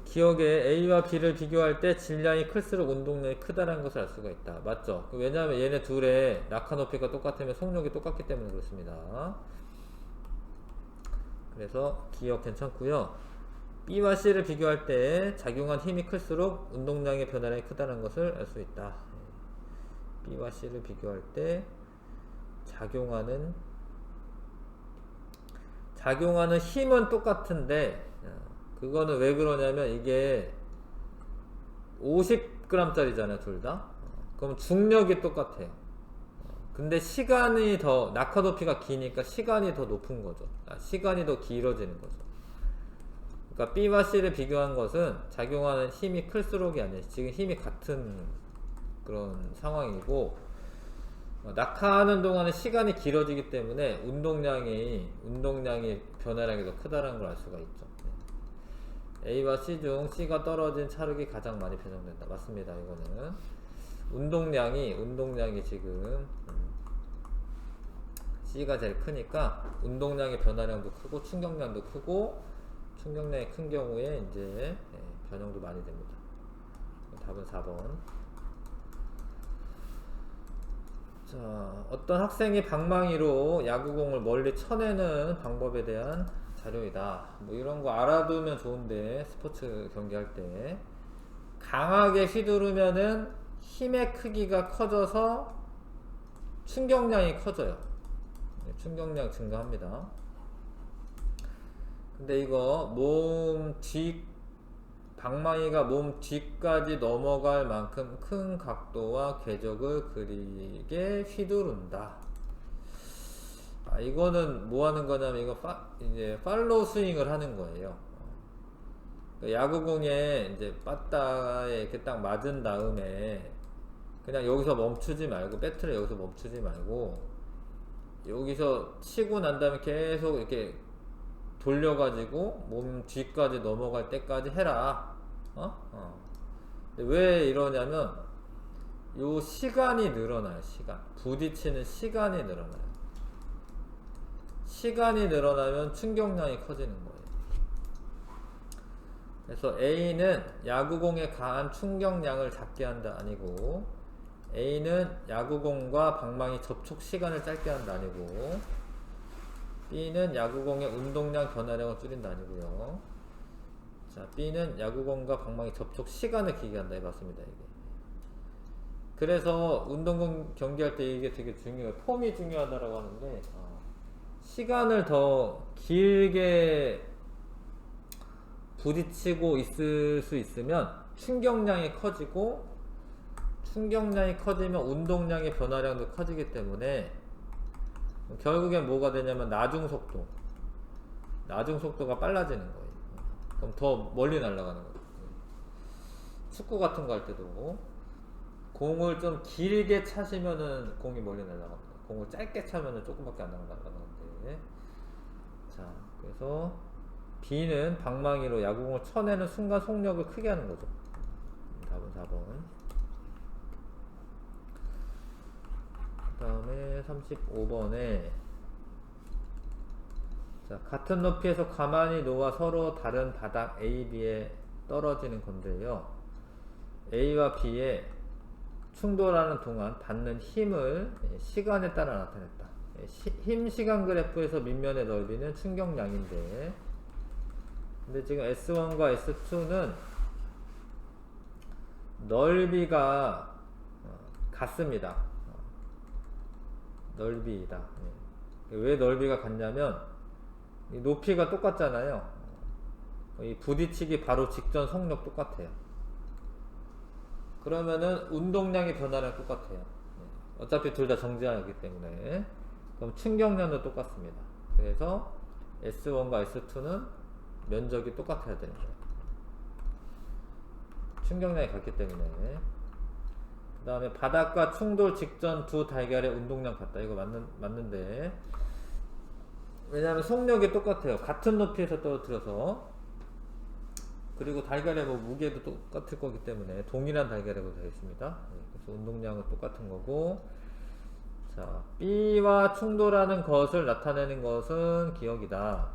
Speaker 1: 기억에 A와 B를 비교할 때 질량이 클수록 운동량이 크다는 것을 알 수가 있다. 맞죠? 왜냐하면 얘네 둘의 낙하 높이가 똑같으면 속력이 똑같기 때문에 그렇습니다. 그래서 기억 괜찮고요. B와 C를 비교할 때 작용한 힘이 클수록 운동량의 변화량이 크다는 것을 알 수 있다. B와 C를 비교할 때 작용하는 힘은 똑같은데 그거는 왜 그러냐면 이게 50g짜리잖아요 둘 다. 그럼 중력이 똑같아요. 근데 시간이 낙하 높이가 기니까 시간이 더 높은 거죠. 시간이 더 길어지는 거죠. 그러니까 B와 C를 비교한 것은 작용하는 힘이 클수록이 아니에요. 지금 힘이 같은 그런 상황이고, 낙하하는 동안에 시간이 길어지기 때문에 운동량의 변화량이 더 크다는 걸 알 수가 있죠. A와 C 중 C가 떨어진 찰흙이 가장 많이 변형된다. 맞습니다. 이거는 운동량이 지금 C가 제일 크니까 운동량의 변화량도 크고 충격량도 크고, 충격량이 큰 경우에 이제 변형도 많이 됩니다. 답은 4번. 자, 어떤 학생이 방망이로 야구공을 멀리 쳐내는 방법에 대한 자료이다. 뭐 이런 거 알아두면 좋은데, 스포츠 경기할 때 강하게 휘두르면은 힘의 크기가 커져서 충격량이 커져요. 충격량 증가합니다. 근데 이거 방망이가 몸 뒤까지 넘어갈 만큼 큰 각도와 궤적을 그리게 휘두른다. 이거는 뭐 하는 거냐면 이거 이제 팔로우 스윙을 하는 거예요. 야구공에 이제 바닥에 이렇게 딱 맞은 다음에 그냥 여기서 멈추지 말고, 배트를 여기서 멈추지 말고 여기서 치고 난 다음에 계속 이렇게 돌려가지고 몸 뒤까지 넘어갈 때까지 해라. 근데 왜 이러냐면 요 시간이 늘어나요. 부딪히는 시간이 늘어나요. 시간이 늘어나면 충격량이 커지는 거예요. 그래서 A는 야구공에 가한 충격량을 작게 한다 아니고, A는 야구공과 방망이 접촉 시간을 짧게 한다 아니고, B는 야구공의 운동량 변화량을 줄인다 아니고요. 자, B는 야구공과 방망이 접촉 시간을 길게 한다. 맞습니다. 이게. 그래서 운동 경기할 때 이게 되게 중요해요. 폼이 중요하다라고 하는데, 시간을 더 길게 부딪히고 있을 수 있으면 충격량이 커지고, 충격량이 커지면 운동량의 변화량도 커지기 때문에 결국엔 뭐가 되냐면 나중 속도가 빨라지는 거예요. 그럼 더 멀리 날아가는 거예요. 축구 같은 거 할 때도 공을 좀 길게 차시면은 공이 멀리 날아갑니다. 공을 짧게 차면은 조금밖에 안 나간다는 건데. 자, 그래서 B는 방망이로 야구공을 쳐내는 순간 속력을 크게 하는 거죠. 답은 4번. 그 다음에 35번에 자, 같은 높이에서 가만히 놓아 서로 다른 바닥 A, B에 떨어지는 건데요. A와 B에 충돌하는 동안 받는 힘을 시간에 따라 나타냈다. 힘 시간 그래프에서 밑면의 넓이는 충격량인데, 근데 지금 S1과 S2는 넓이가 같습니다. 넓이다. 왜 넓이가 같냐면 이 높이가 똑같잖아요. 이 부딪히기 바로 직전 속력 똑같아요. 그러면은 운동량의 변화량 똑같아요. 어차피 둘 다 정지하기 때문에. 그럼 충격량도 똑같습니다. 그래서 S1과 S2는 면적이 똑같아야 되는 거예요. 충격량이 같기 때문에. 그 다음에 바닥과 충돌 직전 두 달걀의 운동량 같다. 이거 맞는데, 왜냐하면 속력이 똑같아요. 같은 높이에서 떨어뜨려서. 그리고 달걀의 무게도 똑같을 거기 때문에 동일한 달걀이라고 되어 있습니다. 그래서 운동량은 똑같은 거고. 자, B와 충돌하는 것을 나타내는 것은 기억이다.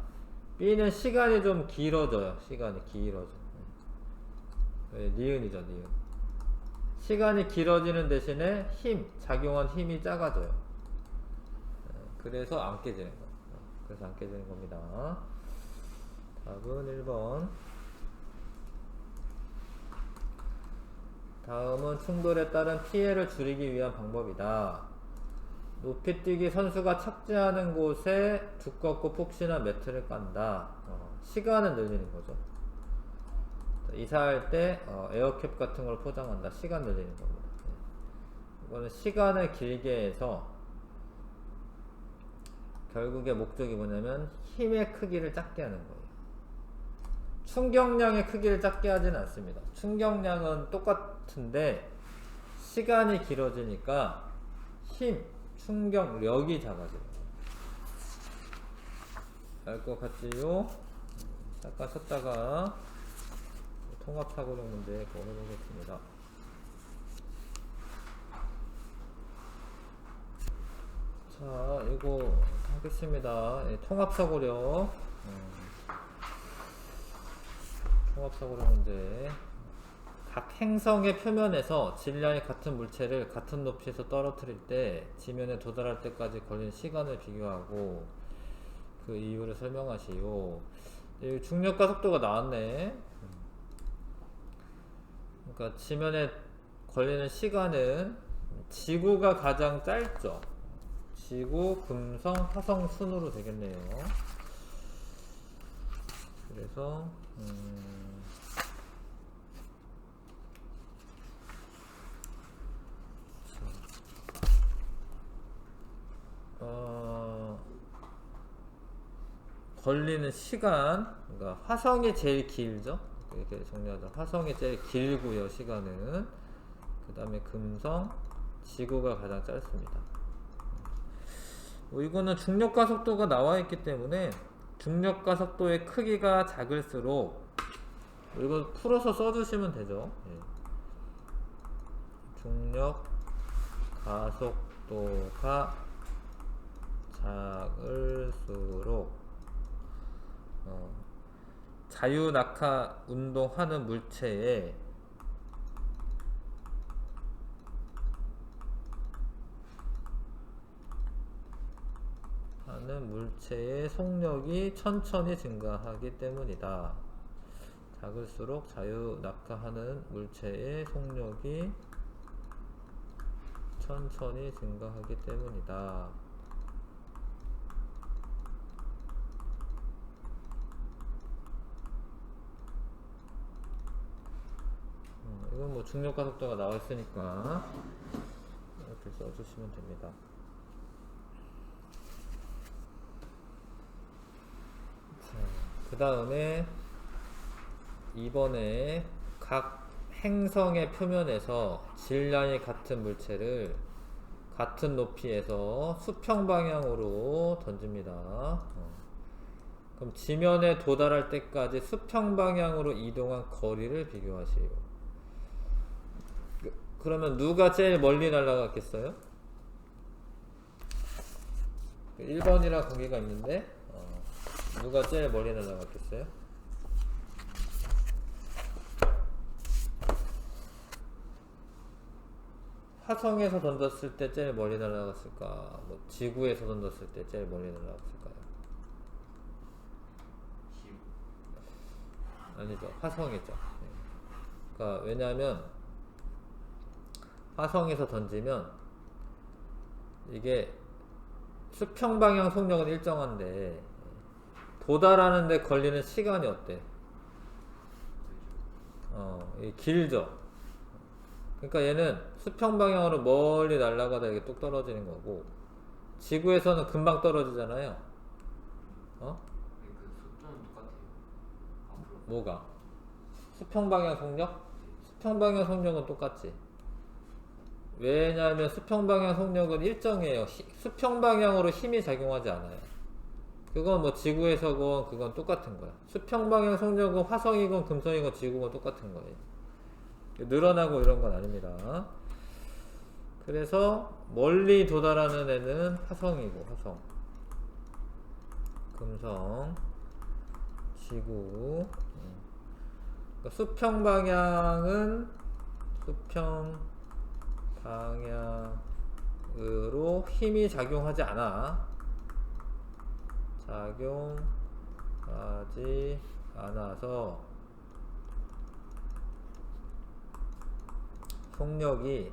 Speaker 1: B는 시간이 좀 길어져요. 시간이 길어져. 니은이죠, 니은. 시간이 길어지는 대신에 작용한 힘이 작아져요. 그래서 안 깨지는 거예요. 그래서 안 깨지는 겁니다. 답은 1번. 다음은 충돌에 따른 피해를 줄이기 위한 방법이다. 높이뛰기 선수가 착지하는 곳에 두껍고 푹신한 매트를 깐다. 시간을 늘리는 거죠. 이사할 때 에어캡 같은 걸 포장한다. 시간 늘리는 겁니다. 이거는 시간을 길게 해서 결국에 목적이 뭐냐면 힘의 크기를 작게 하는 거예요. 충격량의 크기를 작게 하진 않습니다. 충격량은 똑같은데 시간이 길어지니까 충격력이 작아져요. 알 것 같지요? 잠깐 쉬었다가 통합사고력 문제 그거 해보겠습니다. 자, 이거 하겠습니다. 통합사고력. 통합사고력 문제. 각 행성의 표면에서 질량이 같은 물체를 같은 높이에서 떨어뜨릴 때 지면에 도달할 때까지 걸리는 시간을 비교하고 그 이유를 설명하시오. 여기 중력과 속도가 나왔네. 그러니까 지면에 걸리는 시간은 지구가 가장 짧죠. 지구, 금성, 화성 순으로 되겠네요. 그래서 걸리는 시간, 그러니까 화성이 제일 길죠. 이렇게 정리하자. 화성이 제일 길고요, 시간은. 그 다음에 금성, 지구가 가장 짧습니다. 이거는 중력과 속도가 나와 있기 때문에 중력과 속도의 크기가 작을수록 이거 풀어서 써주시면 되죠. 중력 가속도가 작을수록 자유낙하 운동하는 물체의 속력이 천천히 증가하기 때문이다. 작을수록 자유낙하하는 물체의 속력이 천천히 증가하기 때문이다. 이건 뭐 중력과 속도가 나와 있으니까 이렇게 써주시면 됩니다. 그 다음에 이번에 각 행성의 표면에서 질량이 같은 물체를 같은 높이에서 수평 방향으로 던집니다. 그럼 지면에 도달할 때까지 수평 방향으로 이동한 거리를 비교하세요. 그러면 누가 제일 멀리 날아갔겠어요? 1번이라 거기가 있는데 누가 제일 멀리 날아갔겠어요? 화성에서 던졌을 때 제일 멀리 날아갔을까? 뭐 지구에서 던졌을 때 제일 멀리 날아갔을까요? 아니죠. 화성이죠. 그러니까 왜냐하면 화성에서 던지면 이게 수평 방향 속력은 일정한데 도달하는데 걸리는 시간이 어때? 길죠. 그러니까 얘는 수평 방향으로 멀리 날아가다 이게 뚝 떨어지는 거고 지구에서는 금방 떨어지잖아요.
Speaker 2: 그 속도는 똑같아요. 앞으로.
Speaker 1: 뭐가? 수평 방향 속력? 수평 방향 속력은 똑같지. 왜냐하면 수평 방향 속력은 일정해요. 수평 방향으로 힘이 작용하지 않아요. 그건 뭐 지구에서건 그건 똑같은 거야. 수평 방향 속력은 화성이건 금성이건 지구건 똑같은 거예요. 늘어나고 이런 건 아닙니다. 그래서 멀리 도달하는 애는 화성이고 화성, 금성, 지구. 그러니까 수평 방향은 수평 방향으로 힘이 작용하지 않아. 작용하지 않아서 속력이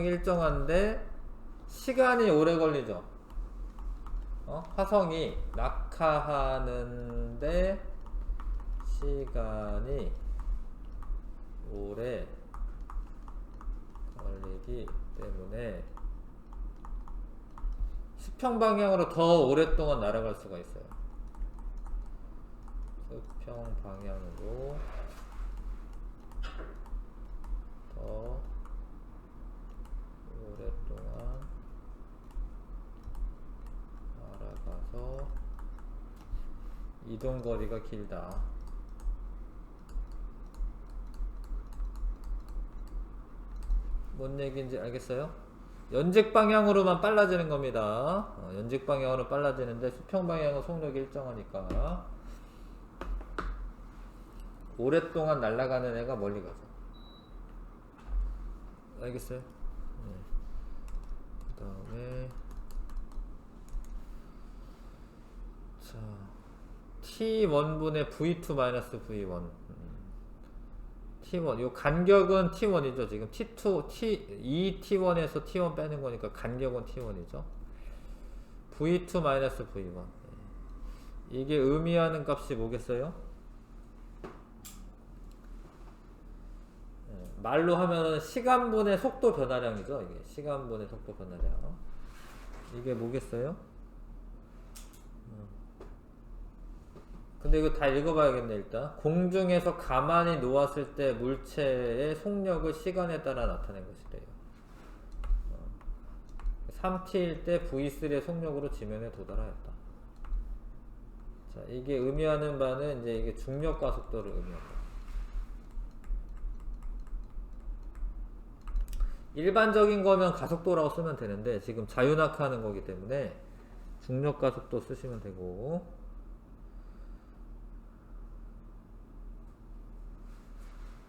Speaker 1: 일정한데 시간이 오래 걸리죠. 화성이 낙하하는데 시간이 오래 걸리기 때문에 수평 방향으로 더 오랫동안 날아갈 수가 있어요. 수평 방향으로 더 오랫동안 날아가서 이동 거리가 길다. 뭔 얘기인지 알겠어요? 연직 방향으로만 빨라지는 겁니다. 연직 방향으로 빨라지는데 수평 방향은 속력이 일정하니까 오랫동안 날아가는 애가 멀리 가죠. 알겠어요? 그 다음에 자 T1분의 V2-V1 T1 요 간격은 T1이죠. 지금 T2 T1에서 T1 빼는 거니까 간격은 T1이죠. V2-V1 이게 의미하는 값이 뭐겠어요? 말로 하면은 시간분의 속도 변화량이죠. 이게 시간분의 속도 변화량. 이게 뭐겠어요? 근데 이거 다 읽어봐야겠네. 일단 공중에서 가만히 놓았을 때 물체의 속력을 시간에 따라 나타낸 것이래요. 3t일 때 V3의 속력으로 지면에 도달하였다. 자, 이게 의미하는 바는 이제 이게 중력 가속도를 의미합니다. 일반적인 거면 가속도라고 쓰면 되는데 지금 자유낙하하는 거기 때문에 중력 가속도 쓰시면 되고,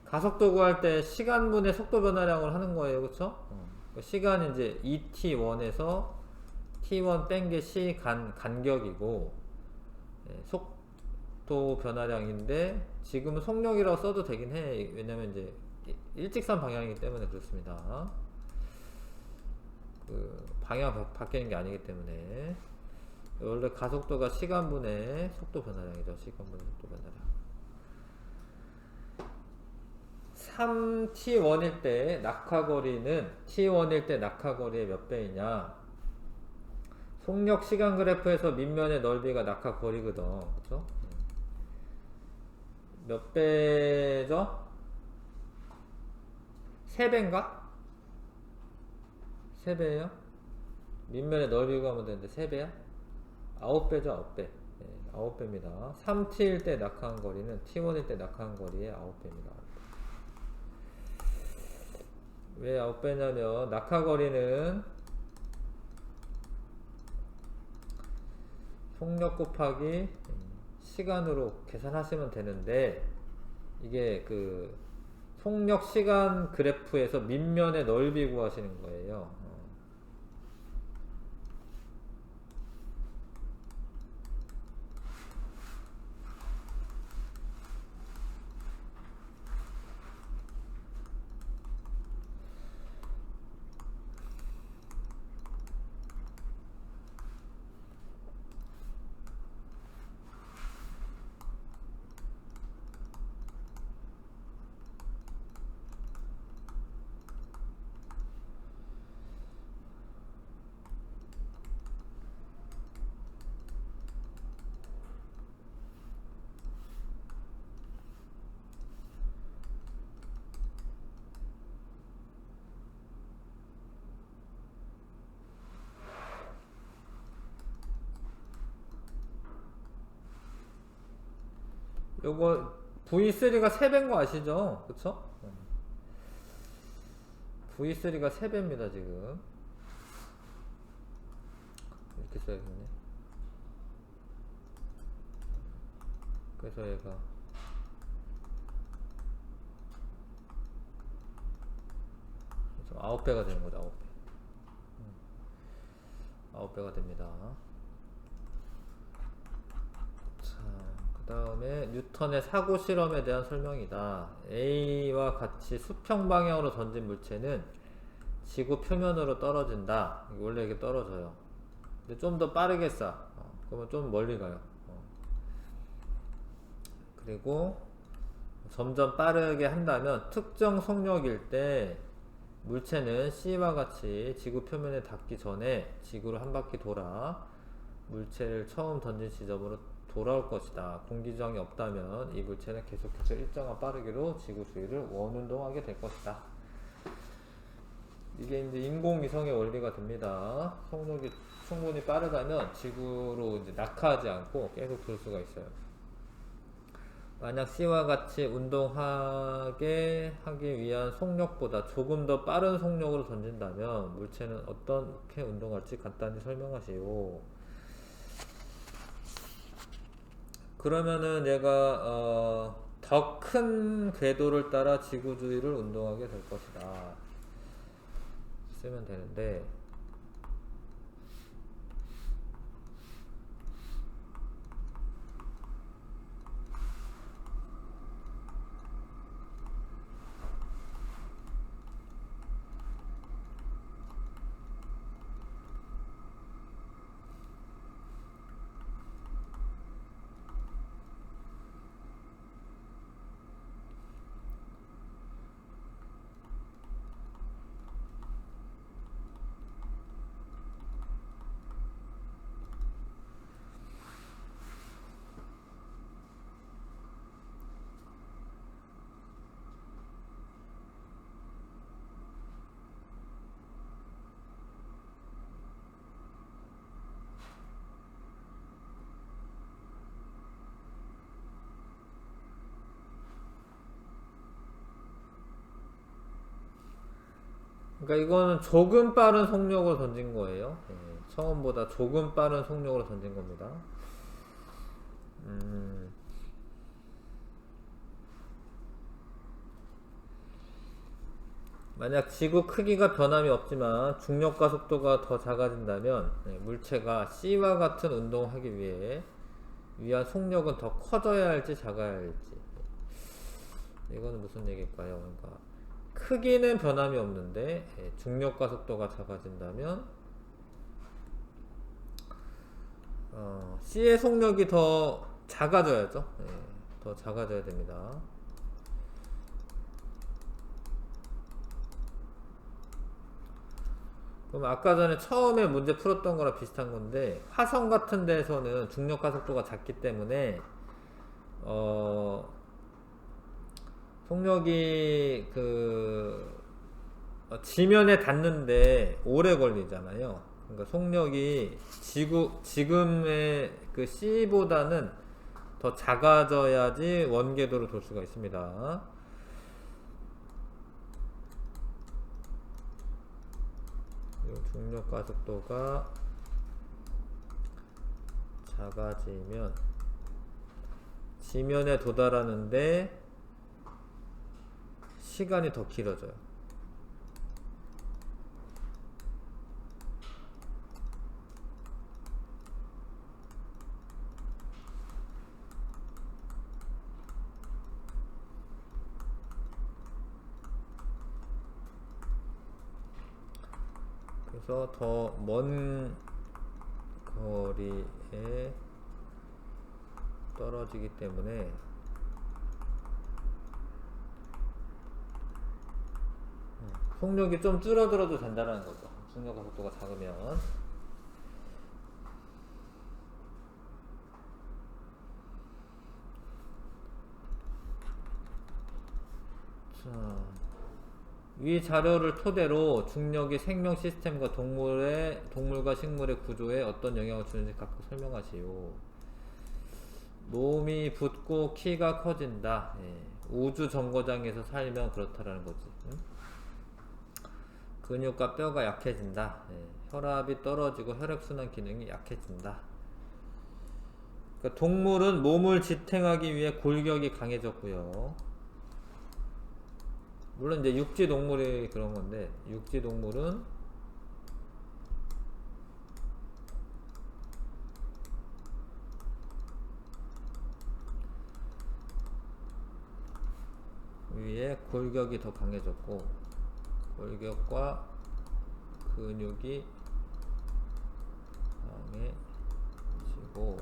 Speaker 1: 가속도 구할 때 시간분의 속도 변화량을 하는 거예요. 그쵸? 시간이 이제 2t1에서 t1 뺀 게 시 간격이고, 속도 변화량인데 지금은 속력이라고 써도 되긴 해. 왜냐면 이제 일직선 방향이기 때문에 그렇습니다. 그 방향 바뀌는 게 아니기 때문에. 원래 가속도가 시간분의 속도 변화량이죠. 시간분의 속도 변화량. 3t1일 때 낙하거리는 t1일 때 낙하거리의 몇 배이냐? 속력 시간 그래프에서 밑면의 넓이가 낙하거리거든. 그쵸? 몇 배죠? 3배인가? 3배예요? 밑면의 넓이 구하면 되는데 3배야? 9배죠, 9배. 9배입니다. 3t일 때 낙하한 거리는 t1일 때 낙하한 거리의 9배입니다. 왜 9배냐면 낙하 거리는 속력 곱하기 시간으로 계산하시면 되는데, 이게 그 속력 시간 그래프에서 밑면의 넓이 구하시는 거예요. 요거 V3가 3배인 거 아시죠? 그쵸? V3가 3배입니다 지금. 이렇게 써야겠네. 그래서 얘가 9배가 되는 거죠. 9배. 9배가 됩니다. 자, 그 다음에 뉴턴의 사고 실험에 대한 설명이다. A와 같이 수평 방향으로 던진 물체는 지구 표면으로 떨어진다. 원래 이게 떨어져요. 근데 좀 더 빠르게 쏴. 그러면 좀 멀리 가요. 그리고 점점 빠르게 한다면 특정 속력일 때 물체는 C와 같이 지구 표면에 닿기 전에 지구를 한 바퀴 돌아 물체를 처음 던진 지점으로 돌아올 것이다. 공기저항이 없다면 이 물체는 계속해서 일정한 빠르기로 지구 주위를 원운동하게 될 것이다. 이게 이제 인공위성의 원리가 됩니다. 속력이 충분히 빠르다면 지구로 이제 낙하하지 않고 계속 돌 수가 있어요. 만약 C와 같이 운동하게 하기 위한 속력보다 조금 더 빠른 속력으로 던진다면 물체는 어떻게 운동할지 간단히 설명하시오. 그러면은 얘가 더 큰 궤도를 따라 지구 주위를 운동하게 될 것이다. 쓰면 되는데, 그러니까 이거는 조금 빠른 속력으로 던진 거예요. 처음보다 조금 빠른 속력으로 던진 겁니다. 만약 지구 크기가 변함이 없지만 중력과 속도가 더 작아진다면 물체가 C와 같은 운동을 하기 위한 속력은 더 커져야 할지 작아야 할지. 이거는 무슨 얘기일까요? 그러니까 크기는 변함이 없는데 중력과 속도가 작아진다면 C의 속력이 더 작아져야죠. 더 작아져야 됩니다. 그럼 아까 전에 처음에 문제 풀었던 거랑 비슷한 건데, 화성 같은 데서는 중력과 속도가 작기 때문에 속력이 지면에 닿는데 오래 걸리잖아요. 그러니까 속력이 지금의 그 C보다는 더 작아져야지 원궤도로 돌 수가 있습니다. 이 중력 가속도가 작아지면 지면에 도달하는데 시간이 더 길어져요. 그래서 더 먼 거리에 떨어지기 때문에 속력이 좀 줄어들어도 된다는 거죠. 중력 가속도가 작으면. 자, 위 자료를 토대로 중력이 생명 시스템과 동물과 식물의 구조에 어떤 영향을 주는지 각각 설명하시오. 몸이 붓고 키가 커진다. 예. 우주 정거장에서 살면 그렇다라는 거지. 응? 근육과 뼈가 약해진다. 예. 혈압이 떨어지고 혈액순환 기능이 약해진다. 그러니까 동물은 몸을 지탱하기 위해 골격이 강해졌고요. 물론 이제 육지 동물이 그런 건데, 육지 동물은 위에 골격이 더 강해졌고, 골격과 근육이 강해지고,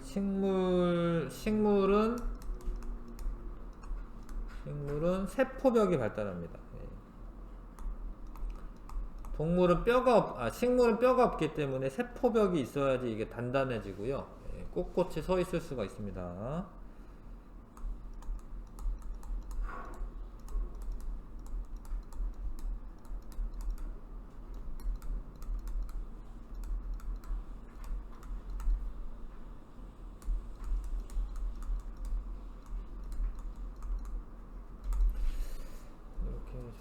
Speaker 1: 식물은 세포벽이 발달합니다. 예. 식물은 뼈가 없기 때문에 세포벽이 있어야지 이게 단단해지고요. 예. 꼿꼿이 서 있을 수가 있습니다.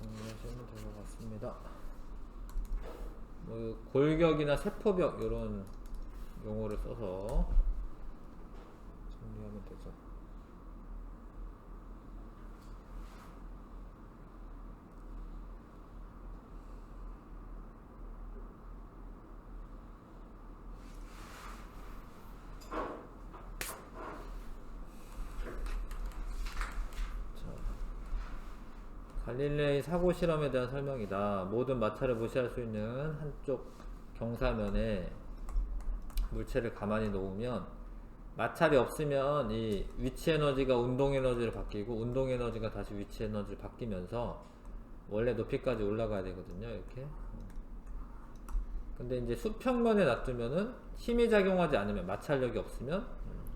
Speaker 1: 정리하시면 될 것 같습니다. 뭐 골격이나 세포벽 이런 용어를 써서 정리하면 되죠. 갈릴레이 사고 실험에 대한 설명이다. 모든 마찰을 무시할 수 있는 한쪽 경사면에 물체를 가만히 놓으면 마찰이 없으면 이 위치 에너지가 운동 에너지를 바뀌고 운동 에너지가 다시 위치 에너지를 바뀌면서 원래 높이까지 올라가야 되거든요. 이렇게. 근데 이제 수평면에 놔두면은 힘이 작용하지 않으면 마찰력이 없으면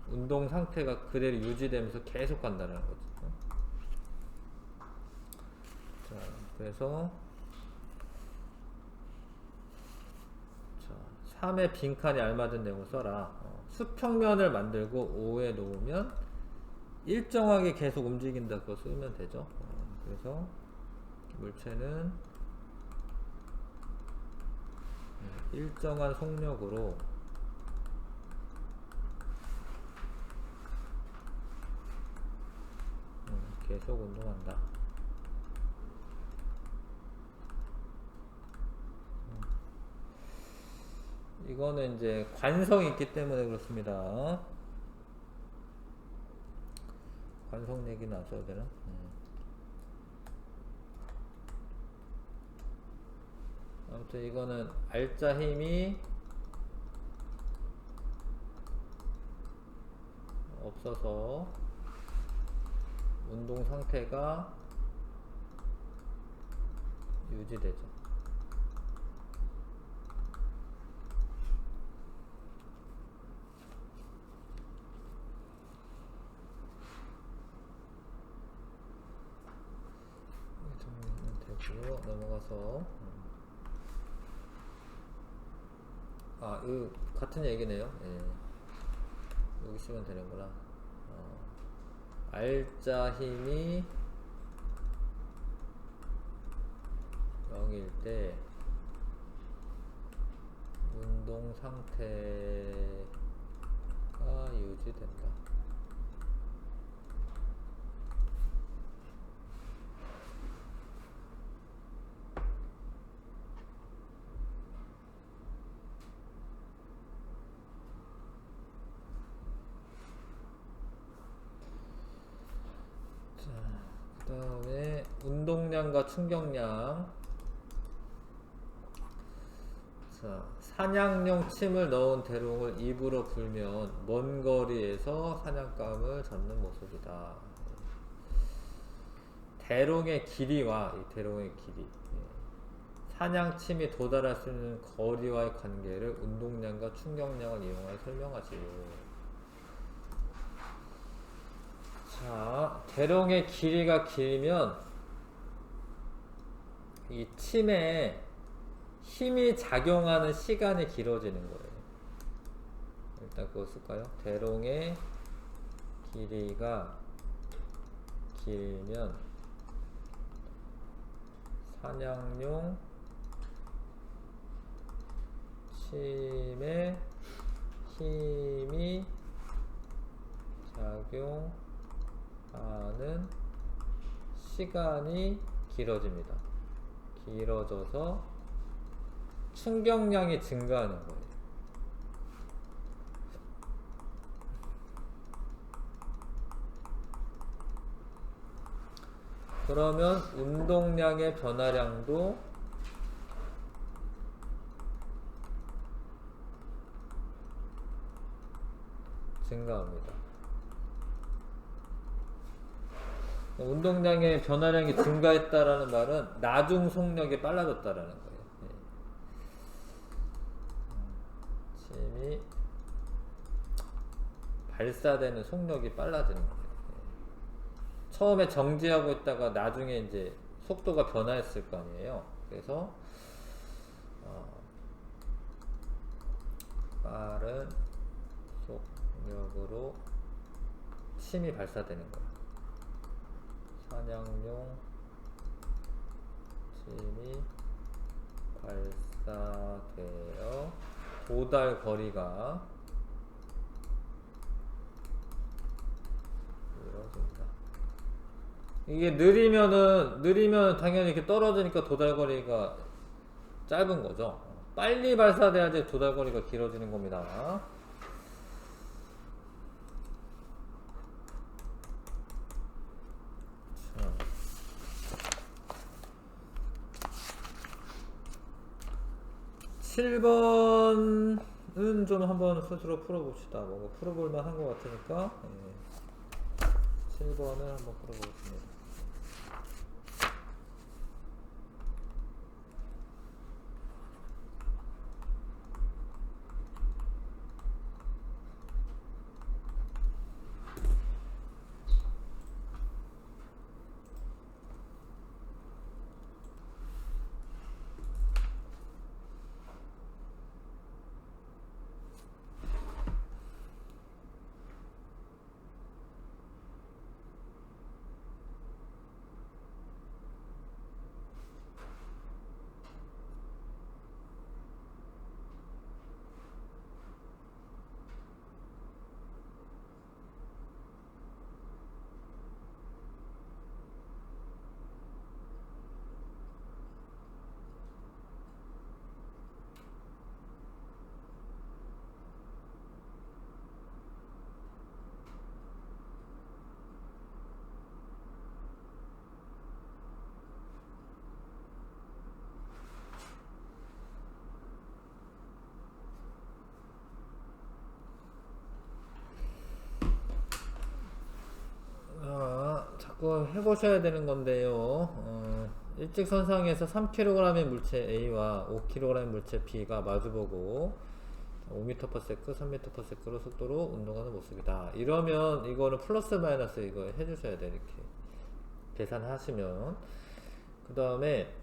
Speaker 1: 운동 상태가 그대로 유지되면서 계속 간다는 거죠. 자, 그래서 3의 빈칸에 알맞은 내용을 써라. 수평면을 만들고 5에 놓으면 일정하게 계속 움직인다고 쓰면 되죠. 그래서 물체는 일정한 속력으로 계속 운동한다. 이거는 이제 관성이 있기 때문에 그렇습니다. 관성 내기는 안 써도 되나? 아무튼 이거는 알짜 힘이 없어서 운동 상태가 유지되죠. 정리하면 되고 그리고 넘어가서 이거 같은 얘기네요. 예. 여기 쓰면 되는구나. 알자 힘이 0일 때 운동 상태가 유지된다. 그 다음에 운동량과 충격량. 자, 사냥용 침을 넣은 대롱을 입으로 불면 먼 거리에서 사냥감을 잡는 모습이다. 대롱의 길이와 이 대롱의 길이, 사냥침이 도달할 수 있는 거리와의 관계를 운동량과 충격량을 이용하여 설명하지요. 자, 대롱의 길이가 길면 이 침에 힘이 작용하는 시간이 길어지는 거예요. 일단 그거 쓸까요? 대롱의 길이가 길면 사냥용 침에 힘이 작용하는 시간이 길어집니다. 길어져서 충격량이 증가하는 거예요. 그러면 운동량의 변화량도 증가합니다. 운동량의 변화량이 증가했다라는 말은 나중 속력이 빨라졌다라는 거예요. 침이 발사되는 속력이 빨라지는 거예요. 처음에 정지하고 있다가 나중에 이제 속도가 변화했을 거 아니에요. 그래서 빠른 속력으로 침이 발사되는 거예요. 사냥용 침이 발사되어 도달 거리가 이렇습니다. 이게 느리면 당연히 이렇게 떨어지니까 도달거리가 짧은 거죠. 빨리 발사돼야지 도달거리가 길어지는 겁니다. 7번은 좀 한번 스스로 풀어봅시다. 뭔가 풀어볼만 한 것 같으니까 7번을 한번 풀어보겠습니다. 자꾸 해보셔야 되는 건데요. 일직선상에서 3kg의 물체 A와 5kg의 물체 B가 마주보고 5m/s, 3m/s로 속도로 운동하는 모습이다. 이러면 이거는 플러스 마이너스 이거 해주셔야 돼. 이렇게 계산하시면 그 다음에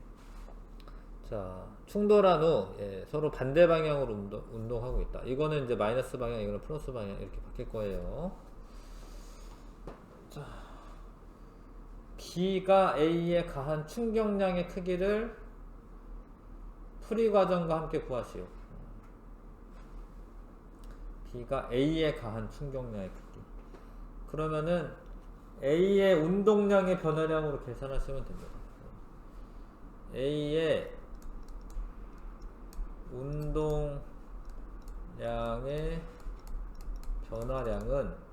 Speaker 1: 자, 충돌한 후 서로 반대 방향으로 운동하고 있다. 이거는 이제 마이너스 방향, 이거는 플러스 방향 이렇게 바뀔 거예요. 자, B가 A에 가한 충격량의 크기를 풀이 과정과 함께 구하시오. B가 A에 가한 충격량의 크기. 그러면은 A의 운동량의 변화량으로 계산하시면 됩니다. A의 운동량의 변화량은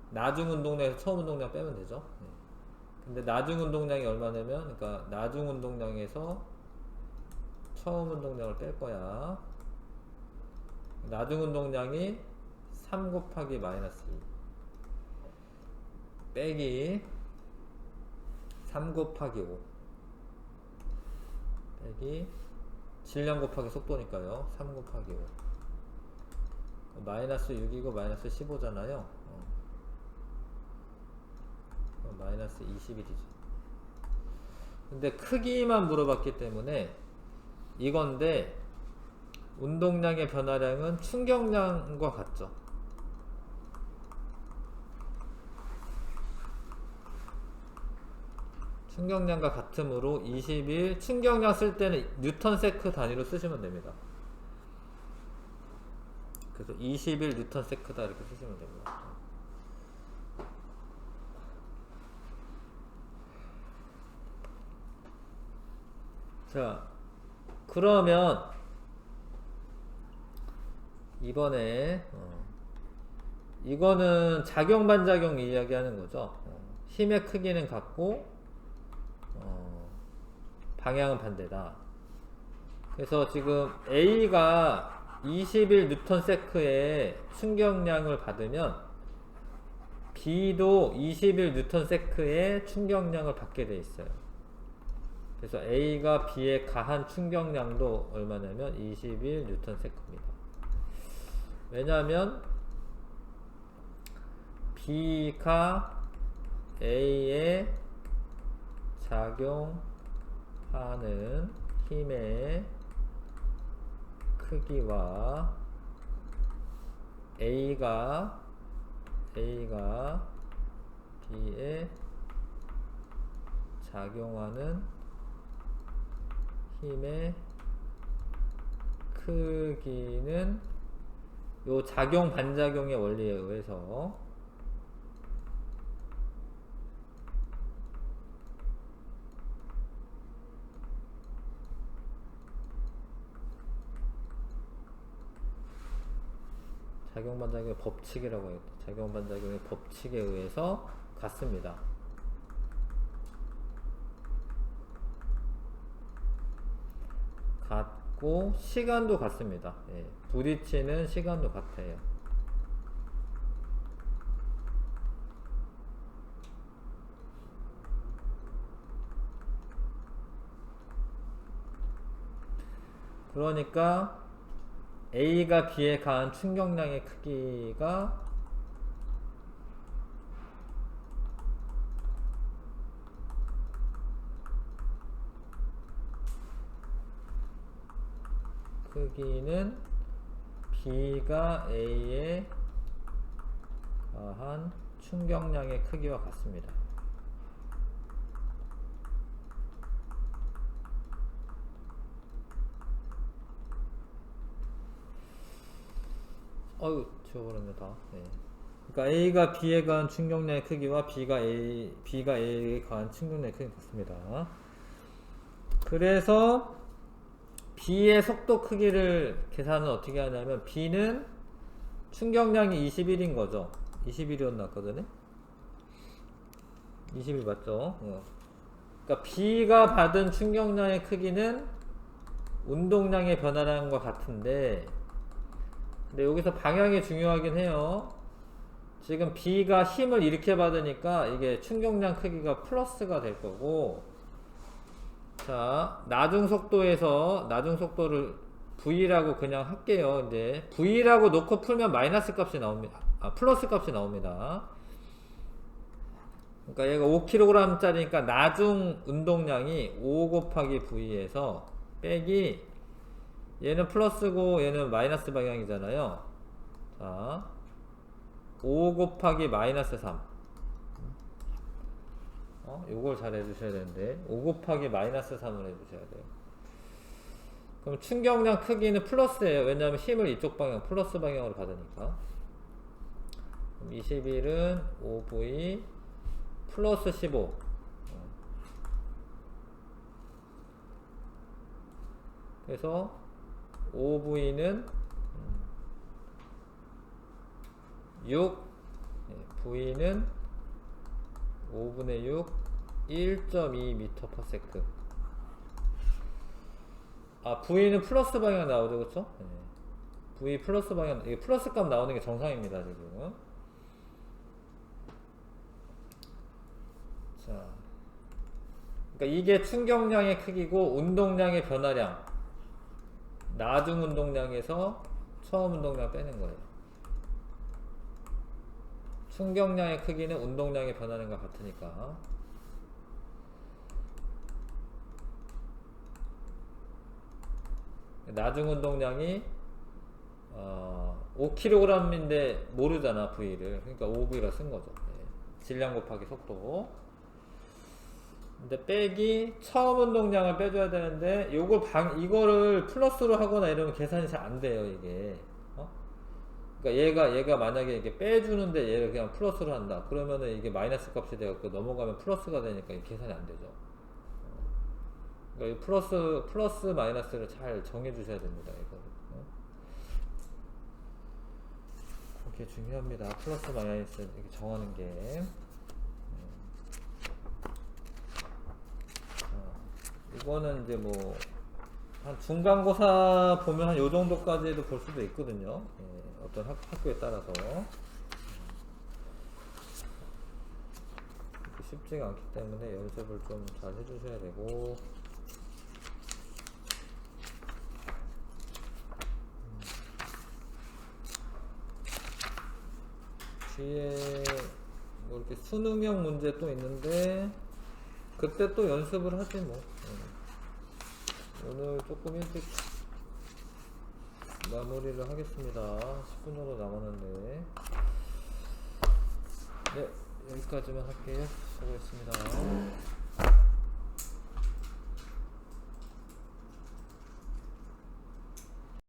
Speaker 1: 나중 운동량에서 처음 운동량 빼면 되죠. 근데 나중 운동량이 얼마냐면, 그러니까 나중 운동량에서 처음 운동량을 뺄 거야. 나중 운동량이 3 곱하기 마이너스 2 빼기 3 곱하기 5 빼기 질량 곱하기 속도니까요. 3 곱하기 5 마이너스 6이고 마이너스 15잖아요. 마이너스 21이죠. 근데 크기만 물어봤기 때문에 이건데, 운동량의 변화량은 충격량과 같죠. 충격량과 같으므로 21, 충격량 쓸 때는 뉴턴 세크 단위로 쓰시면 됩니다. 그래서 21 뉴턴 세크다 이렇게 쓰시면 됩니다. 자, 그러면 이번에 이거는 작용 반작용 이야기하는 거죠. 힘의 크기는 같고 방향은 반대다. 그래서 지금 A가 21 뉴턴 세크의 충격량을 받으면 B도 21 뉴턴 세크의 충격량을 받게 돼 있어요. 그래서 A가 B에 가한 충격량도 얼마냐면 21 뉴턴 세크입니다. 왜냐하면 B가 A에 작용하는 힘의 크기와 A가 B에 작용하는 힘의 크기는 요 작용 반작용의 원리에 의해서 작용 반작용의 법칙이라고 해요. 작용 반작용의 법칙에 의해서 같습니다. 같고 시간도 같습니다. 부딪히는 시간도 같아요. 그러니까 A가 B에 가한 충격량의 크기가 크기는 B가 A에 가한 충격량의 크기와 같습니다. 어휴, 지워버렸네 다. 그러니까 A가 B에 가한 충격량의 크기와 B가 A에 가한 충격량의 크기가 같습니다. 그래서 B의 속도 크기를 계산은 어떻게 하냐면, B는 충격량이 21인 거죠. 21이었나? 21 맞죠? 그러니까 B가 받은 충격량의 크기는 운동량의 변화량과 같은데, 근데 여기서 방향이 중요하긴 해요. 지금 B가 힘을 이렇게 받으니까 이게 충격량 크기가 플러스가 될 거고, 자, 나중 속도를 V라고 그냥 할게요. 이제 V라고 놓고 풀면 마이너스 값이 나옵니다. 플러스 값이 나옵니다. 그러니까 얘가 5kg짜리니까 나중 운동량이 5 곱하기 V에서 빼기 얘는 플러스고 얘는 마이너스 방향이잖아요. 자, 5 곱하기 마이너스 3. 요걸 잘 해주셔야 되는데 5 곱하기 마이너스 3을 해주셔야 돼요. 그럼 충격량 크기는 플러스예요. 왜냐하면 힘을 이쪽 방향 플러스 방향으로 받으니까. 그럼 21은 5V 플러스 15. 그래서 5V는 6, V는 5분의 6, 1.2m/s. 아, V는 플러스 방향 나오죠, 그쵸? V 플러스 방향, 이게 플러스 값 나오는 게 정상입니다, 지금. 자, 그러니까 이게 충격량의 크기고 운동량의 변화량. 나중 운동량에서 처음 운동량 빼는 거예요. 충격량의 크기는 운동량의 변화량과 같으니까. 나중 운동량이 5kg인데 모르잖아 V를. 그러니까 5V라 쓴 거죠. 질량 곱하기 속도. 근데 빼기 처음 운동량을 빼줘야 되는데 이거를 플러스로 하거나 이러면 계산이 잘 안 돼요, 이게. 그러니까 얘가 만약에 이게 빼주는데 얘를 그냥 플러스로 한다. 그러면은 이게 마이너스 값이 돼갖고 넘어가면 플러스가 되니까 이게 계산이 안 되죠. 그러니까 이 플러스 마이너스를 잘 정해 주셔야 됩니다, 이거. 그게 중요합니다. 플러스 마이너스 이렇게 정하는 게. 이거는 이제 뭐 한 중간고사 보면 한 요 정도까지도 볼 수도 있거든요. 어떤 학교에 따라서 쉽지가 않기 때문에 연습을 좀 잘 해주셔야 되고. 뒤에 뭐 이렇게 수능형 문제 또 있는데 그때 또 연습을 하지 뭐. 오늘 조금 일찍 마무리를 하겠습니다. 10분 정도 남았는데. 네, 여기까지만 할게요. 수고했습니다.